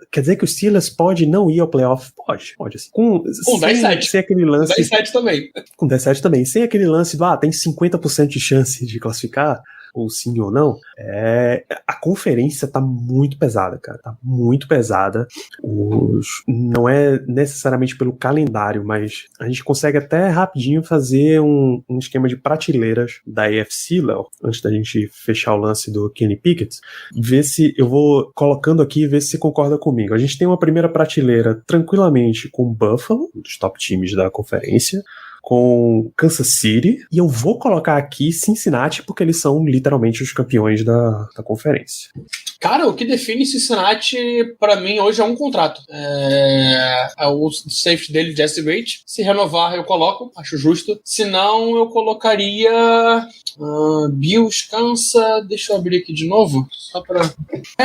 quer dizer que o Steelers pode não ir ao playoff? Pode. Assim. Com 10-7. Sem aquele lance... 10-7 também. Com 10-7 também. Sem aquele lance do, tem 50% de chance de classificar, ou sim ou não, a conferência tá muito pesada, cara. Tá muito pesada. Não é necessariamente pelo calendário, mas a gente consegue até rapidinho fazer um esquema de prateleiras da AFC, Léo, antes da gente fechar o lance do Kenny Pickett. Ver se eu vou colocando aqui e ver se você concorda comigo. A gente tem uma primeira prateleira tranquilamente com Buffalo, um dos top times da conferência, com Kansas City, e eu vou colocar aqui Cincinnati porque eles são literalmente os campeões da conferência. Cara, o que define Cincinnati, pra mim, hoje é um contrato. O safety dele, Jesse Bates. Se renovar, eu coloco, acho justo. Se não, eu colocaria Bills, Kansas. Deixa eu abrir aqui de novo, só pra...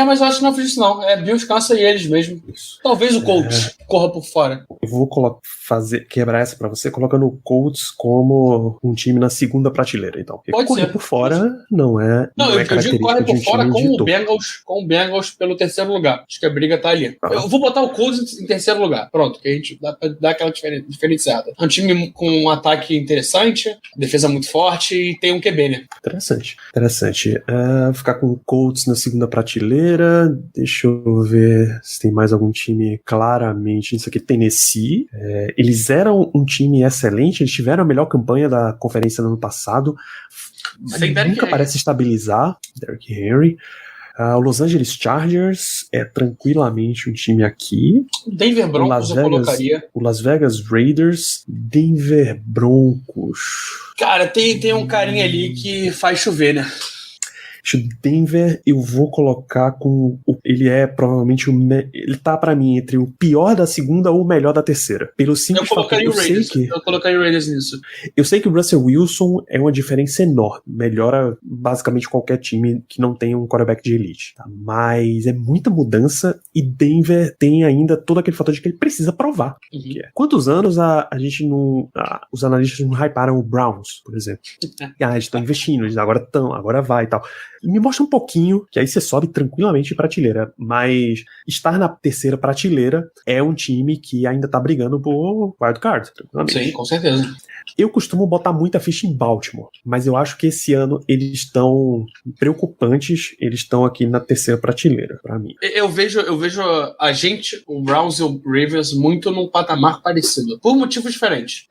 mas eu acho que não fiz isso, não. Bills, Kansas e eles mesmo. Talvez o Colts corra por fora. Eu vou quebrar essa pra você, colocando o Colts como um time na segunda prateleira, então. Porque Pode correr ser. por fora não é Eu digo corre por fora time de com o Bengals pelo terceiro lugar. Acho que a briga tá ali. Eu vou botar o Colts em terceiro lugar. Pronto, que a gente dá pra dar aquela diferenciada. É um time com um ataque interessante, defesa muito forte e tem um QB, né? Interessante. Vou ficar com o Colts na segunda prateleira. Deixa eu ver se tem mais algum time claramente. Isso aqui, Tennessee. Eles eram um time excelente, eles tiveram a melhor campanha da conferência no ano passado. Nunca parece estabilizar. Derrick Henry. O Los Angeles Chargers é tranquilamente um time aqui. O Denver Broncos eu colocaria. O Las Vegas Raiders, Denver Broncos. Cara, tem um carinha ali que faz chover, né? Denver, eu vou colocar com... Ele é provavelmente ele tá pra mim entre o pior da segunda ou o melhor da terceira. Pelo simples fato que eu colocaria o Raiders nisso. Eu sei que o Russell Wilson é uma diferença enorme. Melhora basicamente qualquer time que não tenha um quarterback de elite. Tá? Mas é muita mudança e Denver tem ainda todo aquele fator de que ele precisa provar. Uhum. Quantos anos a gente não... os analistas não hyparam o Browns, por exemplo? Eles estão investindo, eles agora vai e tal. Me mostra um pouquinho, que aí você sobe tranquilamente de prateleira, mas estar na terceira prateleira é um time que ainda tá brigando por wildcard, tranquilamente. Sim, com certeza. Eu costumo botar muita ficha em Baltimore, mas eu acho que esse ano eles estão preocupantes, eles estão aqui na terceira prateleira, pra mim. Eu vejo a gente, o Browns e o Ravens, muito num patamar parecido, por motivos diferentes.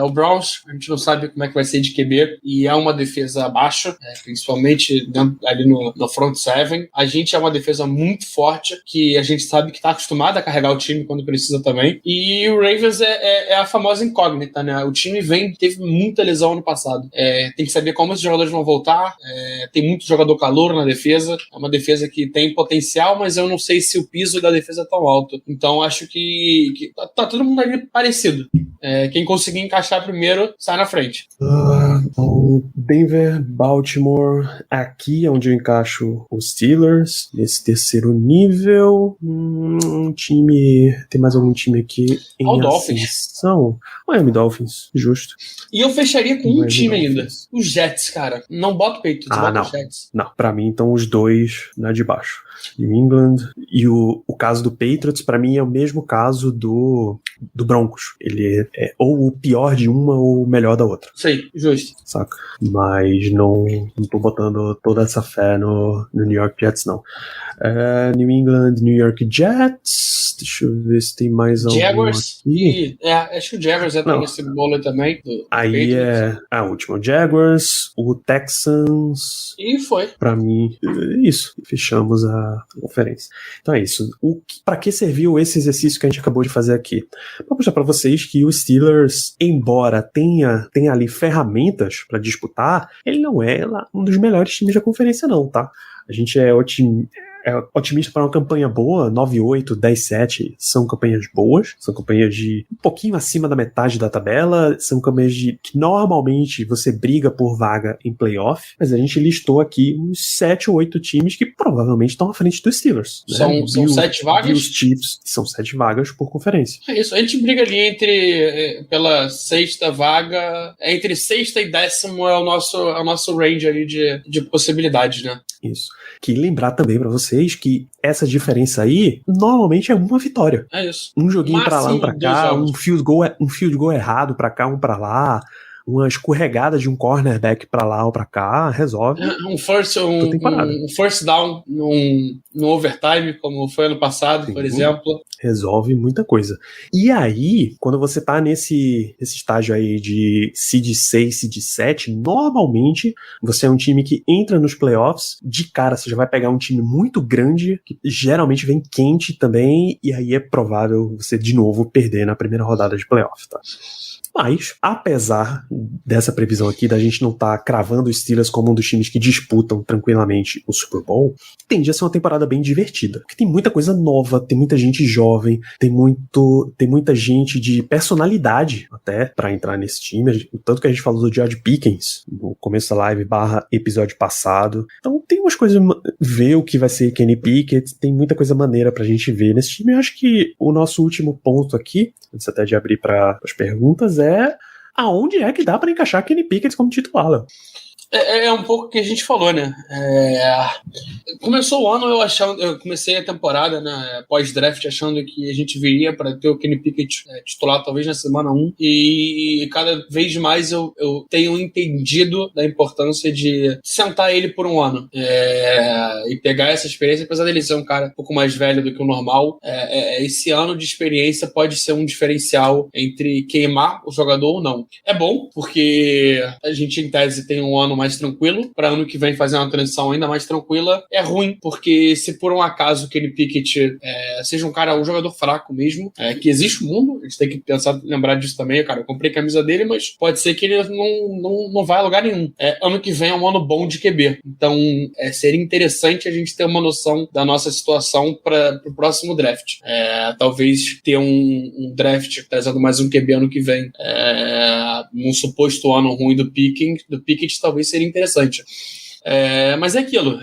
O Browns, a gente não sabe como é que vai ser de QB, e é uma defesa baixa, principalmente ali no front seven. A gente é uma defesa muito forte, que a gente sabe que tá acostumado a carregar o time quando precisa também, e o Ravens é a famosa incógnita, né? O time teve muita lesão ano passado. Tem que saber como esses jogadores vão voltar. Tem muito jogador calouro na defesa. É uma defesa que tem potencial, mas eu não sei se o piso da defesa é tão alto. Então acho que tá todo mundo ali parecido. Quem conseguir encaixar primeiro sai na frente. Denver, Baltimore, aqui é onde eu encaixo os Steelers, nesse terceiro nível. Tem mais algum time aqui em ascensão? Miami Dolphins, justo. E eu fecharia com um time ainda. Os Jets, cara. Não bota o peito, bota os Jets. Não, pra mim, então, os dois na de baixo. New England e o caso do Patriots, pra mim, é o mesmo caso do Broncos. Ele é ou o pior de uma ou o melhor da outra. Sei, justo. Saca? Mas não tô botando toda essa fé no New York Jets, não. New England, New York Jets. Deixa eu ver se tem mais algum Jaguars aqui. Acho que o Jaguars tem esse bolo também. Aí é a última. O Jaguars, o Texans. E foi. Pra mim, isso. Fechamos a conferência. Então é isso. Pra que serviu esse exercício que a gente acabou de fazer aqui? Pra mostrar pra vocês que o Steelers, embora tenha ali ferramentas pra disputar, ele não é um dos melhores times da conferência, não, tá? A gente é otimista para uma campanha boa. 9-8, 10-7 são campanhas boas, são campanhas de um pouquinho acima da metade da tabela, são campanhas que normalmente você briga por vaga em playoff, mas a gente listou aqui uns 7 ou 8 times que provavelmente estão à frente dos Steelers. São 7 vagas? E os Chiefs são 7 vagas por conferência. É isso, a gente briga ali pela sexta vaga, entre sexta e décimo é o nosso range ali de possibilidades, né? Isso. Que lembrar também pra vocês que essa diferença aí normalmente é uma vitória. É isso. Um joguinho pra lá, um pra cá, jogos. um field goal errado pra cá, um pra lá, uma escorregada de um cornerback pra lá ou pra cá, resolve. Um first down no overtime, como foi ano passado, Sim. por exemplo. Resolve muita coisa. E aí, quando você tá nesse estágio aí de seed 6, seed 7, normalmente você é um time que entra nos playoffs, de cara você já vai pegar um time muito grande, que geralmente vem quente também, e aí é provável você de novo perder na primeira rodada de playoff, tá? Mas, apesar dessa previsão aqui, da gente não estar cravando os Steelers como um dos times que disputam tranquilamente o Super Bowl, tende a ser uma temporada bem divertida. Porque tem muita coisa nova, tem muita gente jovem, tem muita gente de personalidade até pra entrar nesse time. Tanto que a gente falou do George Pickens no começo da live / episódio passado. Então tem umas coisas, ver o que vai ser Kenny Pickett, tem muita coisa maneira pra gente ver nesse time. Eu acho que o nosso último ponto aqui, antes até de abrir para as perguntas, é aonde é que dá pra encaixar Kenny Pickett como titular, Léo? É um pouco o que a gente falou, né? Começou o ano eu comecei a temporada, né, pós-draft, achando que a gente viria para ter o Kenny Pickett titular talvez na semana 1, e cada vez mais eu tenho entendido da importância de sentar ele por um ano e pegar essa experiência, apesar dele ser um cara um pouco mais velho do que o normal. Esse ano de experiência pode ser um diferencial entre queimar o jogador ou não. É bom, porque a gente em tese tem um ano mais tranquilo, para ano que vem fazer uma transição ainda mais tranquila. É ruim, porque se por um acaso o Kenny Pickett seja um jogador fraco mesmo, que existe um mundo, a gente tem que lembrar disso também, cara, eu comprei a camisa dele, mas pode ser que ele não vá a lugar nenhum. Ano que vem é um ano bom de QB, então seria interessante a gente ter uma noção da nossa situação para o próximo draft. Talvez ter um draft trazendo mais um QB ano que vem, num suposto ano ruim do Pickett, talvez seria interessante. Mas é aquilo,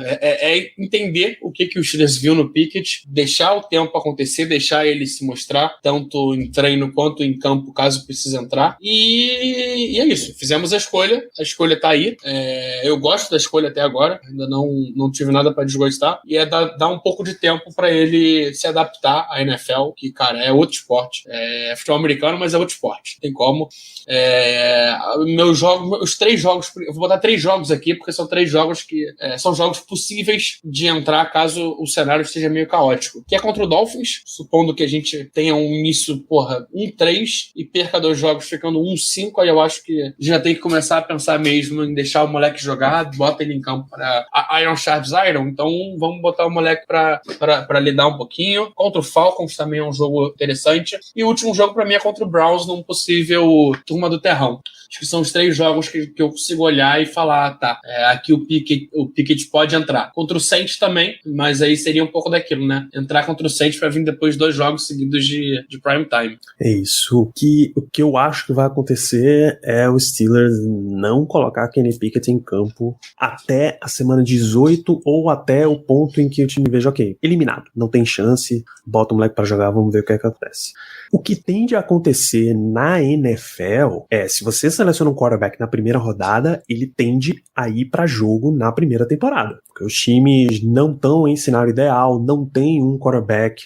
entender o que o Steelers viu no Pickett, deixar o tempo acontecer, deixar ele se mostrar, tanto em treino quanto em campo, caso precise entrar, e é isso, fizemos a escolha tá aí, eu gosto da escolha até agora, ainda não tive nada para desgostar, e dar um pouco de tempo para ele se adaptar à NFL, que, cara, é outro esporte, futebol americano, mas é outro esporte, tem como. Os 3 jogos, eu vou botar 3 jogos aqui, porque são 3 jogos que são jogos possíveis de entrar caso o cenário esteja meio caótico, que é contra o Dolphins, supondo que a gente tenha um início, 1-3 e perca 2 jogos ficando 1-5, aí eu acho que já tem que começar a pensar mesmo em deixar o moleque jogar, bota ele em campo para Iron Sharps Iron, então vamos botar o moleque para lidar um pouquinho. Contra o Falcons também é um jogo interessante, e o último jogo para mim é contra o Browns num possível turma do terrão. Acho que são os 3 jogos que eu consigo olhar e falar, aqui o Pickett pode entrar. Contra o Saints também, mas aí seria um pouco daquilo, né? Entrar contra o Saints para vir depois 2 jogos seguidos de prime time. É isso. O que eu acho que vai acontecer é o Steelers não colocar Kenny Pickett em campo até a semana 18 ou até o ponto em que o time veja, ok, eliminado, não tem chance, bota o moleque pra jogar, vamos ver o que acontece. O que tende a acontecer na NFL se você seleciona um quarterback na primeira rodada, ele tende a ir pra jogo na primeira temporada. Porque os times não estão em cenário ideal, não tem um quarterback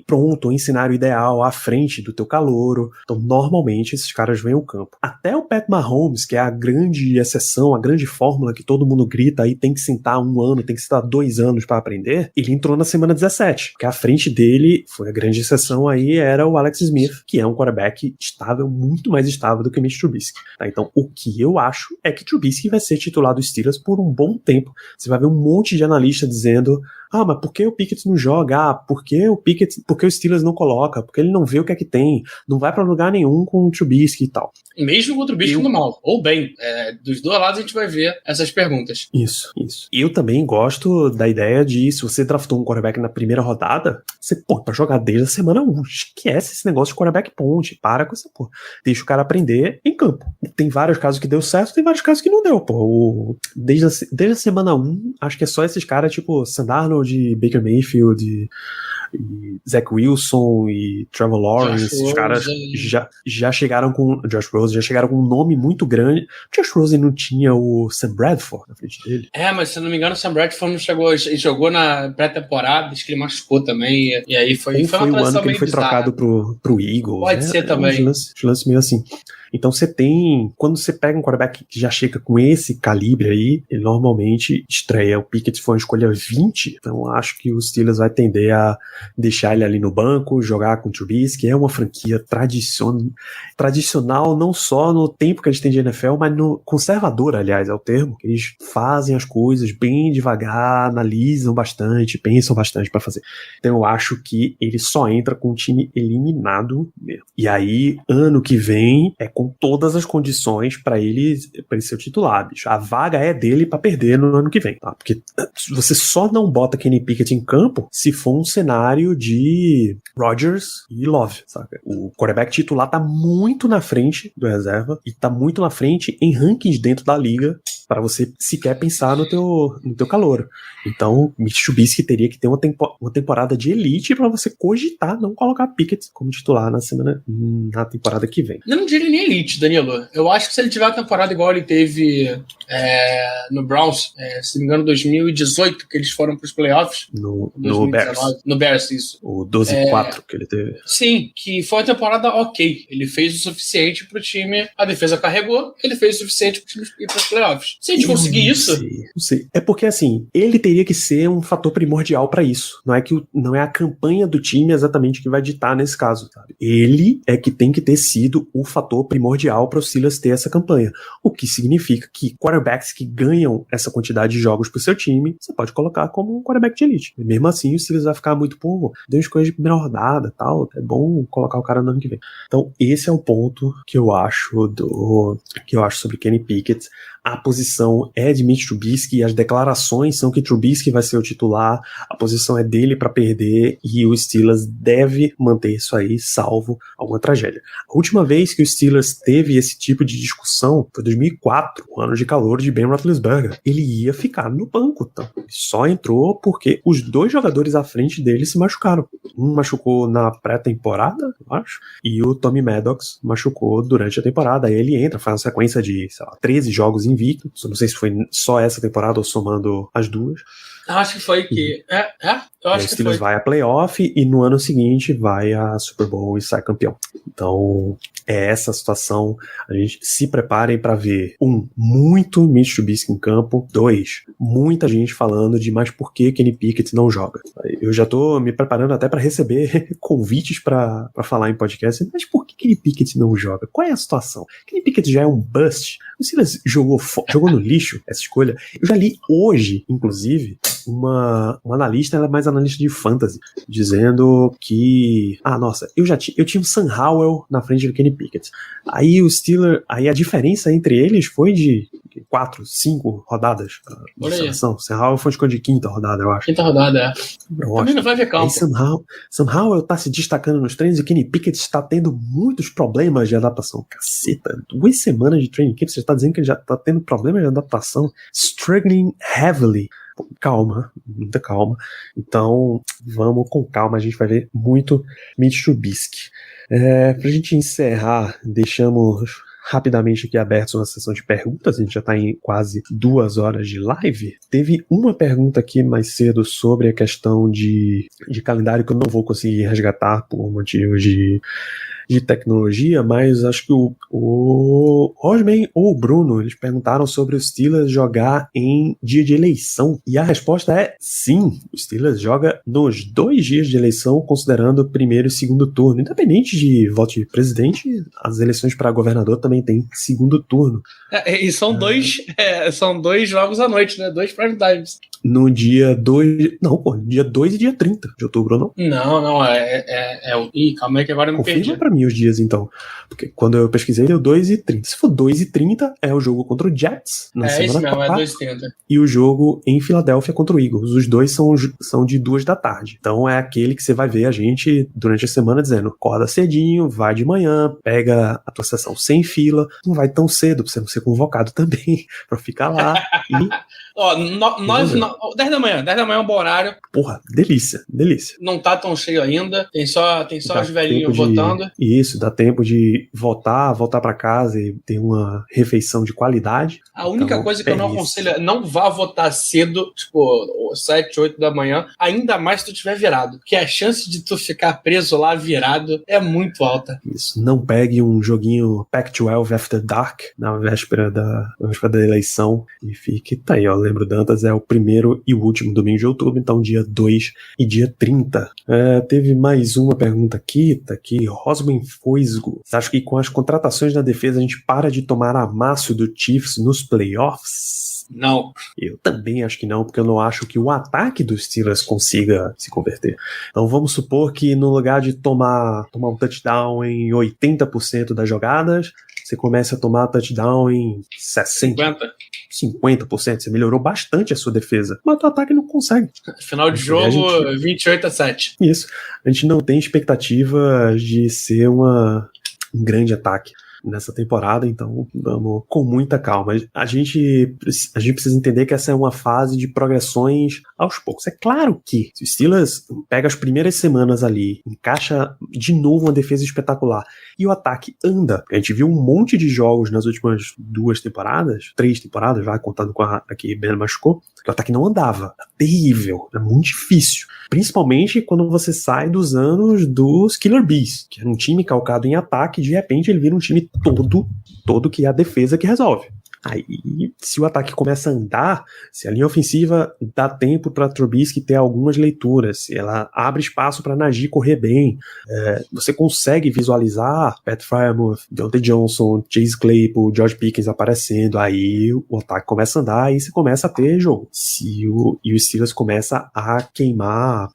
pronto, em cenário ideal, à frente do teu calouro. Então, normalmente, esses caras vêm ao campo. Até o Pat Mahomes, que é a grande exceção, a grande fórmula que todo mundo grita, aí tem que sentar 1 ano, tem que sentar 2 anos pra aprender, ele entrou na semana 17. Porque à frente dele, foi a grande exceção aí, era o Alex Smith, que é um quarterback estável, muito mais estável do que o Mitch Trubisky. Tá? Então, o que eu acho é que Trubisky vai ser titular dos Steelers por um bom tempo. Você vai ver um monte de analista dizendo mas por que o Pickett não joga? Por que o Steelers não coloca? Porque ele não vê o que é que tem. Não vai pra lugar nenhum com o Trubisky e tal. Mesmo com o Trubisky no mal, ou bem. Dos dois lados a gente vai ver essas perguntas. Isso. Eu também gosto da ideia de, se você draftou um quarterback na primeira rodada, você põe pra jogar desde a semana 1. Esquece esse negócio de quarterback ponte. Para com essa porra. Deixa o cara aprender em campo. Tem vários casos que deu certo, tem vários casos que não deu, pô. Desde a semana 1, acho que é só esses caras, tipo Sam Darnold, Baker Mayfield, e Zach Wilson e Trevor Lawrence, esses caras já chegaram com Josh Rosen, já chegaram com um nome muito grande. Josh Rosen não tinha o Sam Bradford na frente dele? Mas se eu não me engano o Sam Bradford não chegou, ele jogou na pré-temporada, acho que ele machucou também, e aí foi o ano que ele foi trocado pro Eagles. Pode ser também. Lance meio assim. Então você tem, quando você pega um quarterback que já chega com esse calibre aí, ele normalmente estreia. O Pickett foi uma escolha 20, então acho que o Steelers vai tender a deixar ele ali no banco, jogar com o Trubisky. É uma franquia tradicional não só no tempo que a gente tem de NFL, mas no conservador, aliás, é o termo. Eles fazem as coisas bem devagar, analisam bastante, pensam bastante pra fazer. Então eu acho que ele só entra com o time eliminado mesmo. E aí, ano que vem, é com todas as condições pra ele ser o titular, bicho. A vaga é dele pra perder no ano que vem, tá? Porque você só não bota Kenny Pickett em campo se for um cenário de Rodgers e Love, sabe? O quarterback titular tá muito na frente do reserva e tá muito na frente em rankings dentro da liga para você sequer pensar no teu calor. Então, Mitch Trubisky teria que ter uma temporada de elite para você cogitar não colocar Pickett como titular na temporada que vem. Eu não diria nem elite, Danilo. Eu acho que se ele tiver uma temporada igual ele teve no Browns, se não me engano, 2018, que eles foram para os playoffs. No Bears. No Bears, isso. O 12-4 que ele teve. Sim, que foi uma temporada ok. Ele fez o suficiente pro time, a defesa carregou, ele fez o suficiente pro time ir para os playoffs. Se a gente conseguir isso... Não sei. É porque, assim, ele teria que ser um fator primordial pra isso. Não é a campanha do time exatamente que vai ditar nesse caso, sabe? Ele é que tem que ter sido o fator primordial para o Steelers ter essa campanha. O que significa que quarterbacks que ganham essa quantidade de jogos pro seu time, você pode colocar como um quarterback de elite. E mesmo assim, o Steelers vai ficar muito, deu escolha de primeira rodada e tal, é bom colocar o cara no ano que vem. Então, esse é o ponto que eu acho sobre Kenny Pickett. A posição é de Mitch Trubisky e as declarações são que Trubisky vai ser o titular, a posição é dele para perder e o Steelers deve manter isso aí, salvo alguma tragédia. A última vez que o Steelers teve esse tipo de discussão foi 2004, o ano de calor de Ben Roethlisberger. Ele ia ficar no banco, tá? Ele só entrou porque os dois jogadores à frente dele se machucaram. Um machucou na pré-temporada, eu acho, e o Tommy Maddox machucou durante a temporada. Aí ele entra, faz uma sequência de, 13 jogos invicto. Não sei se foi só essa temporada ou somando as duas. Acho que foi que... eu acho o Steelers vai a playoff e no ano seguinte vai a Super Bowl e sai campeão. Então, é essa a situação. A gente se preparem para ver, muito Mitch Trubisky em campo. 2, muita gente falando de mas por que Kenny Pickett não joga. Eu já tô me preparando até para receber convites para falar em podcast. Mas por que Kenny Pickett não joga? Qual é a situação? Kenny Pickett já é um bust. O Steelers jogou no lixo essa escolha. Eu já li hoje, inclusive, uma analista, ela é mais analista de fantasy, dizendo que eu tinha o Sam Howell na frente do Kenny Pickett. Aí o Steelers, a diferença entre eles foi de 4, 5 rodadas de seleção. Sam Howell foi escolha de 5ª rodada, eu acho. 5ª rodada, Também não vai ver campo. Aí Sam Howell tá se destacando nos treinos e Kenny Pickett está tendo muitos problemas de adaptação. Caceta, 2 semanas de training camp, você tá dizendo que ele já tá tendo problemas de adaptação? Struggling heavily. Calma, muita calma. Então, vamos com calma, a gente vai ver muito Mitch Trubisky. Pra gente encerrar, deixamos rapidamente aqui abertos uma sessão de perguntas, a gente já está em quase 2 horas de live. Teve uma pergunta aqui mais cedo sobre a questão de calendário que eu não vou conseguir resgatar por motivos de tecnologia, mas acho que o Rosman ou o Bruno, eles perguntaram sobre os Steelers jogar em dia de eleição, e a resposta é sim, o Steelers joga nos 2 dias de eleição, considerando o primeiro e segundo turno, independente de voto de presidente, as eleições para governador também tem segundo turno. E são dois jogos à noite, né? 2 prime times. no dia 2. Não, pô, dia 2 e dia 30 de outubro, não? Não, Ih, calma aí que agora eu me Confirma perdi. pra mim os dias, então. Porque quando eu pesquisei, deu 2 e 30. Se for 2 e 30, é o jogo contra o Jets na É isso semana mesmo, é 4. 2,30. E o jogo em Filadélfia contra o Eagles. Os dois são de 2 da tarde. Então é aquele que você vai ver a gente durante a semana dizendo: acorda cedinho, vai de manhã, pega a tua sessão sem fila, não vai tão cedo pra você não ser convocado também, pra ficar lá. E, Ó, 10 da manhã é um bom horário. porra, delícia, delícia. Não tá tão cheio ainda. Tem só Dá os velhinhos tempo de- votando. Isso, dá tempo de voltar pra casa e ter uma refeição de qualidade. A única Então, coisa que eu não é isso. aconselho é não vá votar cedo, tipo, 7, 8 da manhã, ainda mais se tu tiver virado. Porque a chance de tu ficar preso lá virado é muito alta. Isso, não pegue um joguinho Pac-12 After Dark na véspera da eleição e fique, tá aí, ó, lembro Dantas, é o primeiro e o último domingo de outubro, então dia 2 e dia 30. Teve mais uma pergunta aqui, tá aqui, Rosman Foisgo. Você acha que com as contratações na defesa a gente para de tomar amasso do Chiefs nos playoffs? Não. Eu também acho que não, porque eu não acho que o ataque dos Steelers consiga se converter. Então vamos supor que no lugar de tomar um touchdown em 80% das jogadas, você começa a tomar touchdown em 60%, 50%. Você melhorou bastante a sua defesa, mas o ataque não consegue. Final de jogo, 28-7. Isso. A gente não tem expectativa de ser um grande ataque nessa temporada, então vamos com muita calma. A gente precisa entender que essa é uma fase de progressões aos poucos. É claro que se o Steelers pega as primeiras semanas ali, encaixa de novo uma defesa espetacular e o ataque anda, a gente viu um monte de jogos nas últimas 3 temporadas, vai contando com a que Ben machucou, que o ataque não andava. É terrível, é muito difícil. Principalmente quando você sai dos anos dos Killer Bees, que era um time calcado em ataque, e de repente ele vira um time todo que é a defesa que resolve. Aí, se o ataque começa a andar, se a linha ofensiva dá tempo para Trubisky ter algumas leituras, se ela abre espaço para Najee correr bem, você consegue visualizar Pat Freiermuth, Deontay Johnson, Chase Claypool, George Pickens aparecendo, aí o ataque começa a andar e você começa a ter jogo. E o Steelers começa a queimar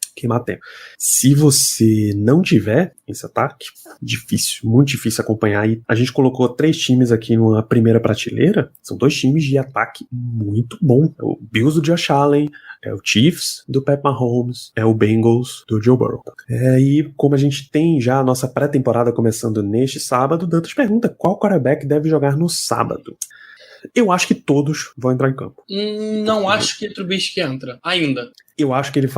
tempo. Se você não tiver esse ataque, difícil, muito difícil acompanhar. E a gente colocou 3 times aqui numa primeira prateleira, são 2 times de ataque muito bom. É o Bills do Josh Allen, é o Chiefs do Pat Mahomes, é o Bengals do Joe Burrow. E como a gente tem já a nossa pré-temporada começando neste sábado, Dantas pergunta qual quarterback deve jogar no sábado. Eu acho que todos vão entrar em campo. Não acho que Trubisky entra, ainda. Eu acho que ele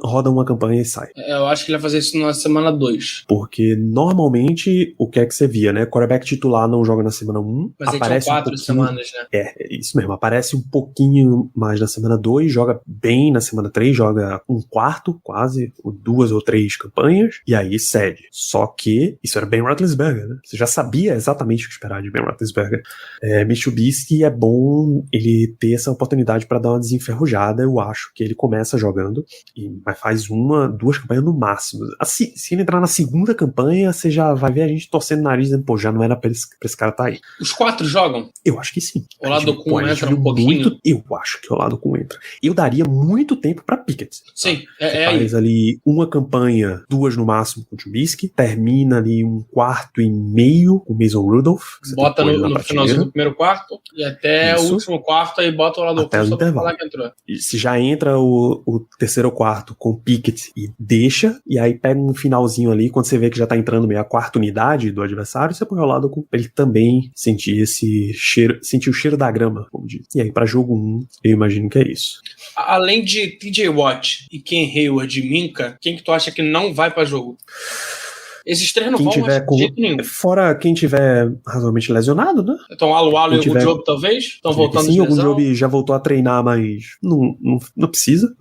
roda uma campanha e sai. Eu acho que ele vai fazer isso na semana 2. Porque normalmente, o que é que você via, né? Quarterback titular não joga na semana 1. Mas aí tinham 4 semanas, né? É isso mesmo. Aparece um pouquinho mais na semana 2, joga bem na semana 3, joga um quarto, quase, 2 ou 3 campanhas, e aí cede. Só que isso era Ben Roethlisberger, né? Você já sabia exatamente o que esperar de Ben Roethlisberger. Mitch Trubisky é bom ele ter essa oportunidade para dar uma desenferrujada. Eu acho que ele começa jogando, mas faz 2 campanhas no máximo. Assim, se ele entrar na segunda campanha, você já vai ver a gente torcendo o nariz, dizendo, pô, já não era pra esse cara tá aí. Os 4 jogam? Eu acho que sim. O lado com entra um pouquinho? Eu acho que o lado com entra. Eu daria muito tempo pra Pickett. Sim, faz ali uma campanha, 2 no máximo com o Trubisky, termina ali um quarto e meio com o Mason Rudolph. Bota no finalzinho do primeiro quarto e até o último quarto, aí bota o lado oposto pra falar que entrou. E se já entra o terceiro quarto com o Pickett e deixa, e aí pega um finalzinho ali, quando você vê que já tá entrando meio a quarta unidade do adversário, você põe ao lado com ele também sentir esse cheiro, sentir o cheiro da grama, como diz. E aí pra jogo 1, eu imagino que é isso. Além de TJ Watt e Ken Hayward e Minka, quem que tu acha que não vai pra jogo? Esses 3 não vão de jeito nenhum. Fora quem tiver razoavelmente lesionado, né? Então, Alu e o Job talvez? Estão voltando sim, de lesão? Sim, o Job já voltou a treinar, mas não precisa.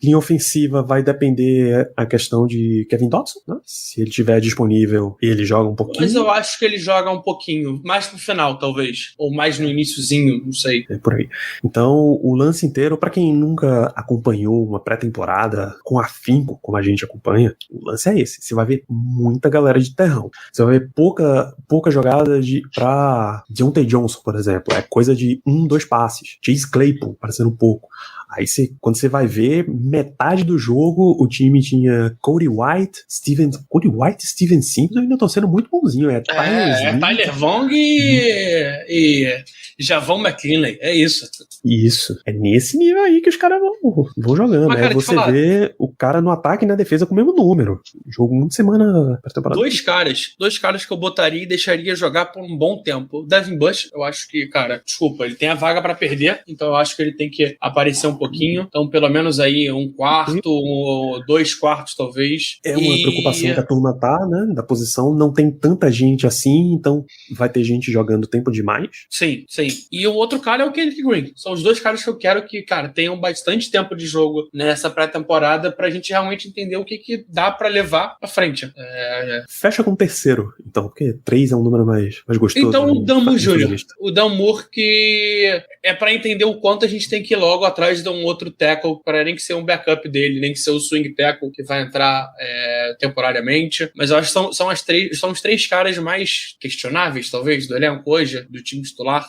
Linha ofensiva vai depender a questão de Kevin Dotson, né? Se ele tiver disponível, ele joga um pouquinho. Mas eu acho que ele joga um pouquinho. Mais pro final, talvez. Ou mais no iniciozinho, não sei. É por aí. Então, o lance inteiro, pra quem nunca acompanhou uma pré-temporada com afinco, como a gente acompanha, o lance é esse. Você vai ver muita galera de terrão. Você vai ver pouca jogada pra Deontay Johnson, por exemplo. É coisa de 1, 2 passes. Chase Claypool, parecendo um pouco. Aí quando você vai ver, metade do jogo o time tinha Cody White e Steven Sims, eu ainda tô sendo muito bonzinho. Tyler Vong e Javon McKinley, é isso. Isso. É nesse nível aí que os caras vão jogando. Mas, cara, você vê o cara no ataque e na defesa com o mesmo número. Jogo muito semana pra temporada. Dois caras que eu botaria e deixaria jogar por um bom tempo. O Devin Bush, eu acho que, cara, desculpa, ele tem a vaga pra perder, então eu acho que ele tem que aparecer um pouquinho. Então, pelo menos aí um quarto, ou 2 quartos, talvez. É uma preocupação que a turma tá, né? Da posição, não tem tanta gente assim, então vai ter gente jogando tempo demais. Sim. E o outro cara é o Kendrick Green. São os dois caras que eu quero que, cara, tenham bastante tempo de jogo nessa pré-temporada pra gente realmente entender o que dá pra levar pra frente. Fecha com o terceiro, então, porque 3 é um número mais gostoso. Então, o Dan Moore Jr. O Dan Moore, que é pra entender o quanto a gente tem que ir logo atrás de um outro tackle, para nem que ser um backup dele, nem que ser o swing tackle que vai entrar temporariamente. Mas eu acho que são os 3 caras mais questionáveis, talvez, do elenco hoje, do time titular,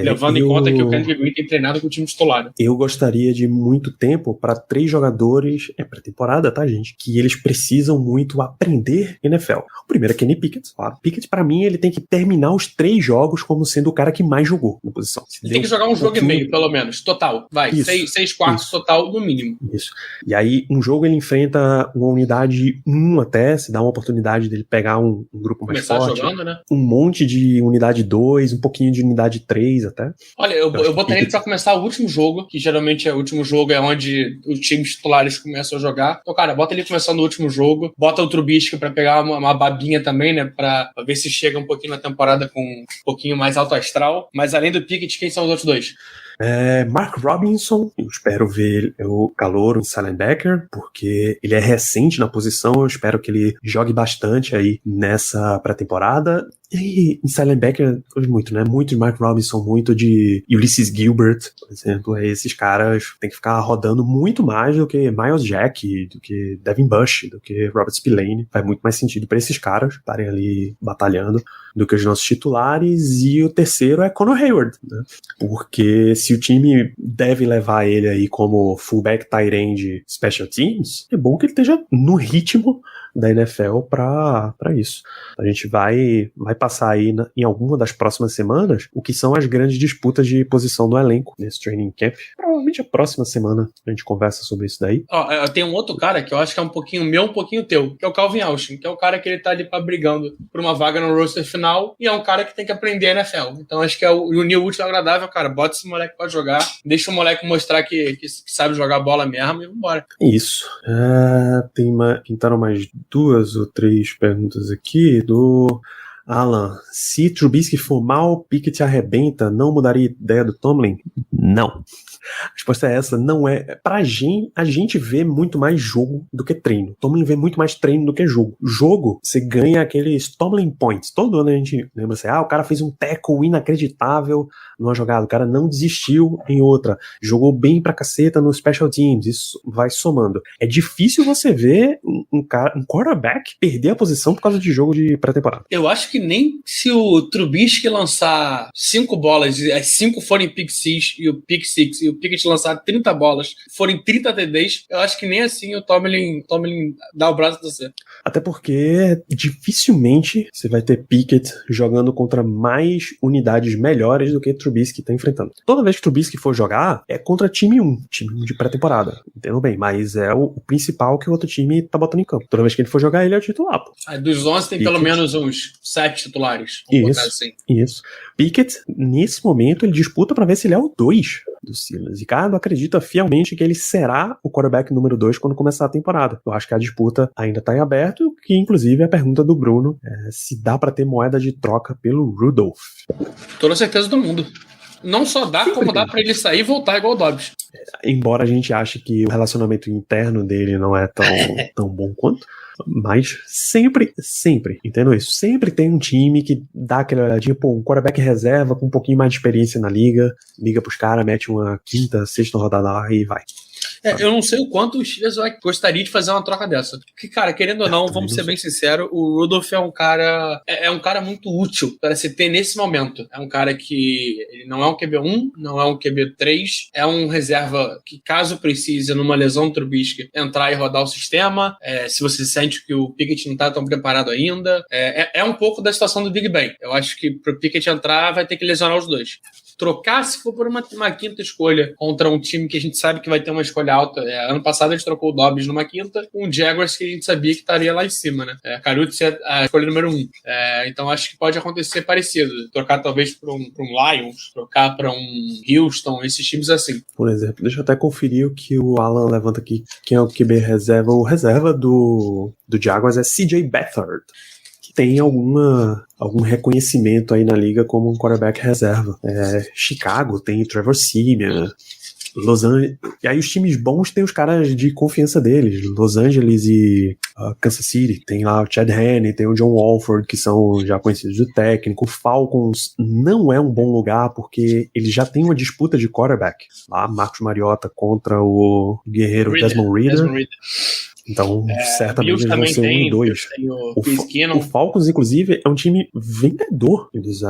levando em conta que o Kendrick Green tem treinado com o time titular. Eu gostaria de muito tempo para 3 jogadores, pré-temporada, tá, gente? Que eles precisam muito aprender NFL. O primeiro é Kenny Pickett, claro. Pickett, pra mim, ele tem que terminar os 3 jogos como sendo o cara que mais jogou na posição. Ele tem que jogar um jogo e meio, pelo menos, total. Vai, 6 quartos total, no mínimo. Isso. E aí, um jogo ele enfrenta uma unidade 1 até, se dá uma oportunidade dele pegar um grupo mais começar forte. Jogando, né? Um monte de unidade 2, um pouquinho de unidade 3 até. Olha, eu botaria ele pra começar o último jogo, que geralmente o último jogo é onde os times titulares começam a jogar. Então, cara, bota ele começando no último jogo, bota o Trubisky pra pegar uma babinha também, né, pra ver se chega um pouquinho na temporada com um pouquinho mais alto astral. Mas além do Pickett, quem são os outros 2? Mark Robinson, eu espero ver o calouro em linebacker, porque ele é recente na posição, eu espero que ele jogue bastante aí nessa pré-temporada. E em linebacker, muito, né? Muito de Mark Robinson, muito de Ulysses Gilbert, por exemplo. Esses caras tem que ficar rodando muito mais do que Miles Jack, do que Devin Bush, do que Robert Spillane. Faz muito mais sentido para esses caras estarem ali batalhando do que os nossos titulares. E o terceiro é Connor Hayward, né? Porque se o time deve levar ele aí como fullback tight end special teams, é bom que ele esteja no ritmo da NFL para isso. A gente vai passar aí em alguma das próximas semanas o que são as grandes disputas de posição do elenco nesse training camp. Provavelmente a próxima semana a gente conversa sobre isso daí. Eu tenho um outro cara que eu acho que é um pouquinho meu, um pouquinho teu, que é o Calvin Austin, que é o cara que ele tá ali brigando por uma vaga no roster final e é um cara que tem que aprender a NFL. Então acho que é o unir o útil ao agradável, cara. Bota esse moleque pra jogar, deixa o moleque mostrar que sabe jogar bola mesmo e vambora. Isso. Pintaram mais 2 ou 3 perguntas aqui do Alan. Se Trubisky for mal, Pickett arrebenta, não mudaria a ideia do Tomlin? Não. A resposta é essa, não é. Pra gente, a gente vê muito mais jogo do que treino. Tomlin vê muito mais treino do que jogo. Jogo, você ganha aqueles Tomlin points. Todo ano a gente lembra assim, o cara fez um tackle inacreditável numa jogada, o cara não desistiu em outra, jogou bem pra caceta no special teams, isso vai somando. É difícil você ver um quarterback perder a posição por causa de jogo de pré-temporada. Eu acho que nem se o Trubisky lançar 5 bolas, as 5 forem pick 6 e o Pickett lançar 30 bolas, forem 30 TDs, eu acho que nem assim o Tomlin dá o braço a torcer. Até porque dificilmente você vai ter Pickett jogando contra mais unidades melhores do que Trubisky tá enfrentando. Toda vez que Trubisky for jogar, é contra time 1 de pré-temporada, entendeu bem? Mas é o principal que o outro time tá botando em campo. Toda vez que ele for jogar, ele é o titular. Dos 11 tem pelo menos uns 7 titulares. Isso. Pickett, nesse momento, ele disputa pra ver se ele é o 2 do Steelers. E Ricardo acredita fielmente que ele será o quarterback número 2 quando começar a temporada. Eu acho que a disputa ainda tá em aberto, que inclusive é a pergunta do Bruno, se dá pra ter moeda de troca pelo Rudolph. Toda certeza do mundo. Não só dá, como dá pra ele sair e voltar igual o Dobbs. Embora a gente ache que o relacionamento interno dele não é tão bom quanto, mas sempre, entendo isso, sempre tem um time que dá aquela olhadinha, um quarterback reserva com um pouquinho mais de experiência na liga pros caras, mete uma 5ª, 6ª rodada lá e vai. Eu não sei o quanto o Steelers gostaria de fazer uma troca dessa. Porque, cara, querendo ou não, vamos ser bem sinceros, o Rudolph é um cara muito útil para se ter nesse momento. É um cara que ele não é um QB1, não é um QB3, é um reserva que, caso precise, numa lesão do Trubisky, entrar e rodar o sistema. Se você sente que o Pickett não está tão preparado ainda. É um pouco da situação do Big Ben. Eu acho que pro Pickett entrar, vai ter que lesionar os dois. Trocar, se for por uma quinta escolha contra um time que a gente sabe que vai ter uma escolha alta. Ano passado a gente trocou o Dobbs numa quinta, com o Jaguars que a gente sabia que estaria lá em cima, né? Carutz é a escolha número 1. Então acho que pode acontecer parecido. Trocar talvez para um Lions, trocar para um Houston, esses times assim. Por exemplo, deixa eu até conferir o que o Alan levanta aqui. Quem é o QB reserva? O reserva do Jaguars é CJ Beathard. Tem algum reconhecimento aí na liga como um quarterback reserva. Chicago tem Trevor Siemian, Los Angeles, e aí os times bons tem os caras de confiança deles, Los Angeles e Kansas City, tem lá o Chad Henne, tem o John Wolford, que são já conhecidos do técnico. O Falcons não é um bom lugar porque ele já tem uma disputa de quarterback, lá Marcos Mariota contra o guerreiro Desmond Ridder. Então, certamente eles vão ser 1 e 2. O Falcons, inclusive, é um time vendedor. Eles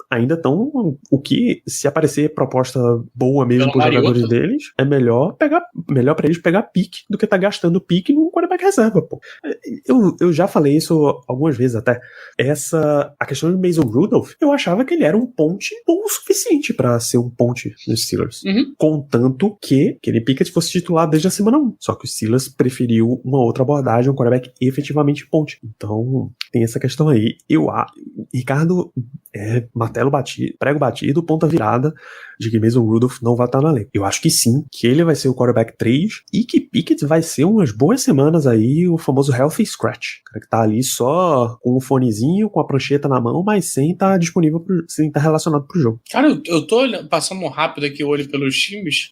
ainda estão... O que, se aparecer proposta boa mesmo para os jogadores deles, é melhor para eles pegar pique do que tá gastando pique num quarterback reserva, pô. Eu já falei isso algumas vezes até. A questão do Mason Rudolph, eu achava que ele era um ponte bom o suficiente para ser um ponte nos Steelers. Contanto que aquele Pickett fosse titular desde a semana 1. Só que o Steelers preferiu uma outra abordagem, um quarterback efetivamente ponte. Então, tem essa questão aí. Ricardo, martelo batido, prego batido, ponta virada, de que Mason Rudolph não vai estar na lei. Eu acho que sim, que ele vai ser o quarterback 3 e que Pickett vai ser umas boas semanas aí, o famoso healthy scratch. O cara que tá ali só com o fonezinho, com a prancheta na mão, mas sem estar disponível, sem estar relacionado pro jogo. Cara, eu tô passando rápido aqui o olho pelos times.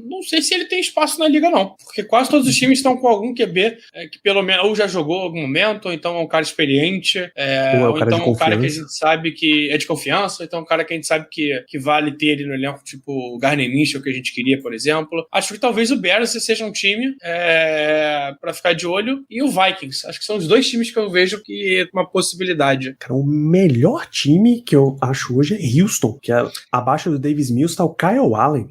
Não sei se ele tem espaço na liga, não. Porque quase todos os times estão com algum QB que pelo menos ou já jogou em algum momento, ou então é um cara experiente, ou então é um cara que a gente sabe que é de confiança, ou então é um cara que a gente sabe que vale ter ele no elenco, tipo o Gardner Minshew, que a gente queria, por exemplo. Acho que talvez o Bears seja um time pra ficar de olho, e o Vikings. Acho que são os dois times que eu vejo que é uma possibilidade. Cara, o melhor time que eu acho hoje é Houston, que é abaixo do Davis Mills tá o Kyle Allen.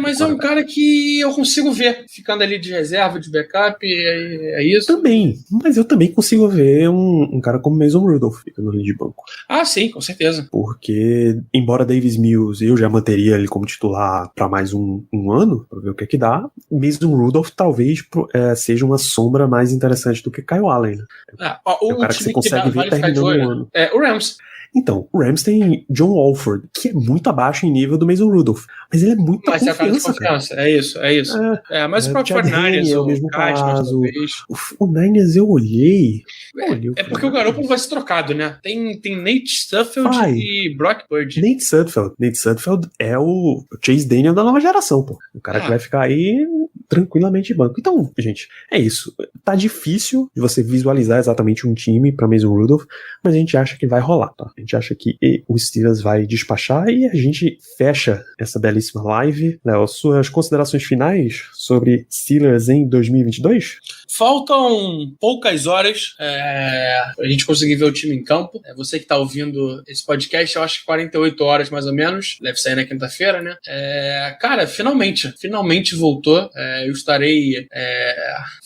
Mas é um cara que eu consigo ver ficando ali de reserva, de backup, é isso. Também, mas eu também consigo ver um cara como Mason Rudolph ficando ali de banco. Ah, sim, com certeza. Porque, embora Davis Mills eu já manteria ele como titular para mais um ano, pra ver o que é que dá, Mason Rudolph talvez seja uma sombra mais interessante do que Kyle Allen. Né? O cara que você consegue ver terminando o ano. O Rams. Então, o Rams tem John Wolford, que é muito abaixo em nível do Mason Rudolph. Mas ele é muito confiança, cara. É isso. Mas o próprio Niners, é o mesmo caso. Talvez. O Niners eu olhei. Porque o Garoppolo vai ser trocado, né? Tem Nate Sudfeld e Brock Purdy. Nate Sudfeld é o Chase Daniel da nova geração, pô. O cara que vai ficar aí tranquilamente de banco. Então, gente, é isso. Tá difícil de você visualizar exatamente um time pra Mason Rudolph, mas a gente acha que vai rolar, tá? A gente acha que o Steelers vai despachar e a gente fecha essa belíssima live. Léo, suas considerações finais sobre Steelers em 2022? Faltam poucas horas a gente conseguir ver o time em campo. Você que tá ouvindo esse podcast, eu acho que 48 horas mais ou menos. Deve sair na quinta-feira, né? Cara, finalmente voltou. Eu estarei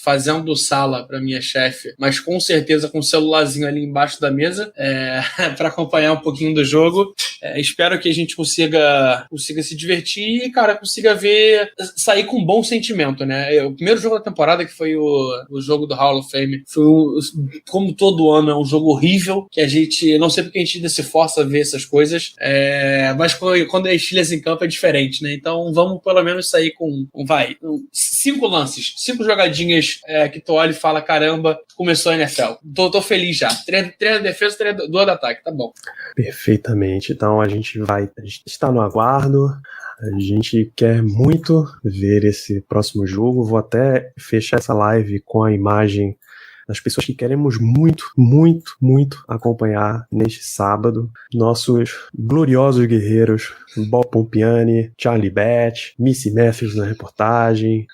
fazendo sala pra minha chefe, mas com certeza com o celularzinho ali embaixo da mesa pra acompanhar um pouquinho do jogo. Espero que a gente consiga se divertir e, cara, consiga sair com um bom sentimento, né? O primeiro jogo da temporada, que foi o jogo do Hall of Fame, foi como todo ano, é um jogo horrível, que a gente, não sei porque a gente ainda se força a ver essas coisas, mas quando é Steelers em campo é diferente, né? Então vamos pelo menos sair com 5 lances, 5 jogadinhas que tu olha e fala, caramba, começou a NFL. Tô feliz já. 3 da defesa, 2 da ataque, tá bom. Perfeitamente. Então a gente está no aguardo. A gente quer muito ver esse próximo jogo. Vou até fechar essa live com a imagem das pessoas que queremos muito, muito, muito acompanhar neste sábado. Nossos gloriosos guerreiros, Bob Pompiani, Charlie Beth, Missy Matthews na reportagem.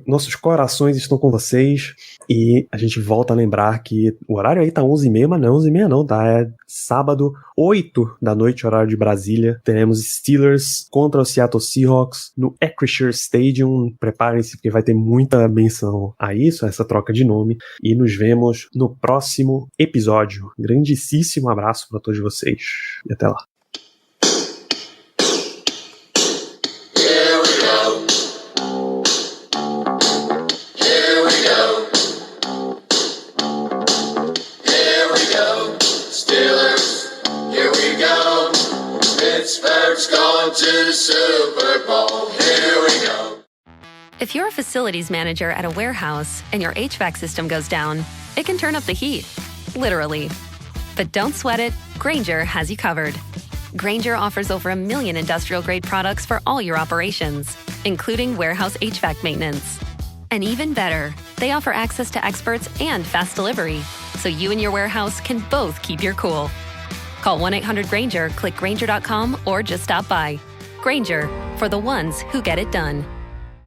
Nossos corações estão com vocês e a gente volta a lembrar que o horário aí tá 11h30, mas não é 11h30 não, tá? É sábado, 8 da noite, horário de Brasília. Teremos Steelers contra o Seattle Seahawks no Acrisure Stadium. Preparem-se porque vai ter muita menção a isso, a essa troca de nome. E nos vemos no próximo episódio. Grandíssimo abraço para todos vocês e até lá. Pittsburgh's going to the Super Bowl. Here we go. If you're a facilities manager at a warehouse and your HVAC system goes down, it can turn up the heat, literally. But don't sweat it, Grainger has you covered. Grainger offers over 1 million industrial-grade products for all your operations, including warehouse HVAC maintenance. And even better, they offer access to experts and fast delivery, so you and your warehouse can both keep your cool. Call 1-800-GRAINGER, click Grainger.com, or just stop by. Grainger, for the ones who get it done.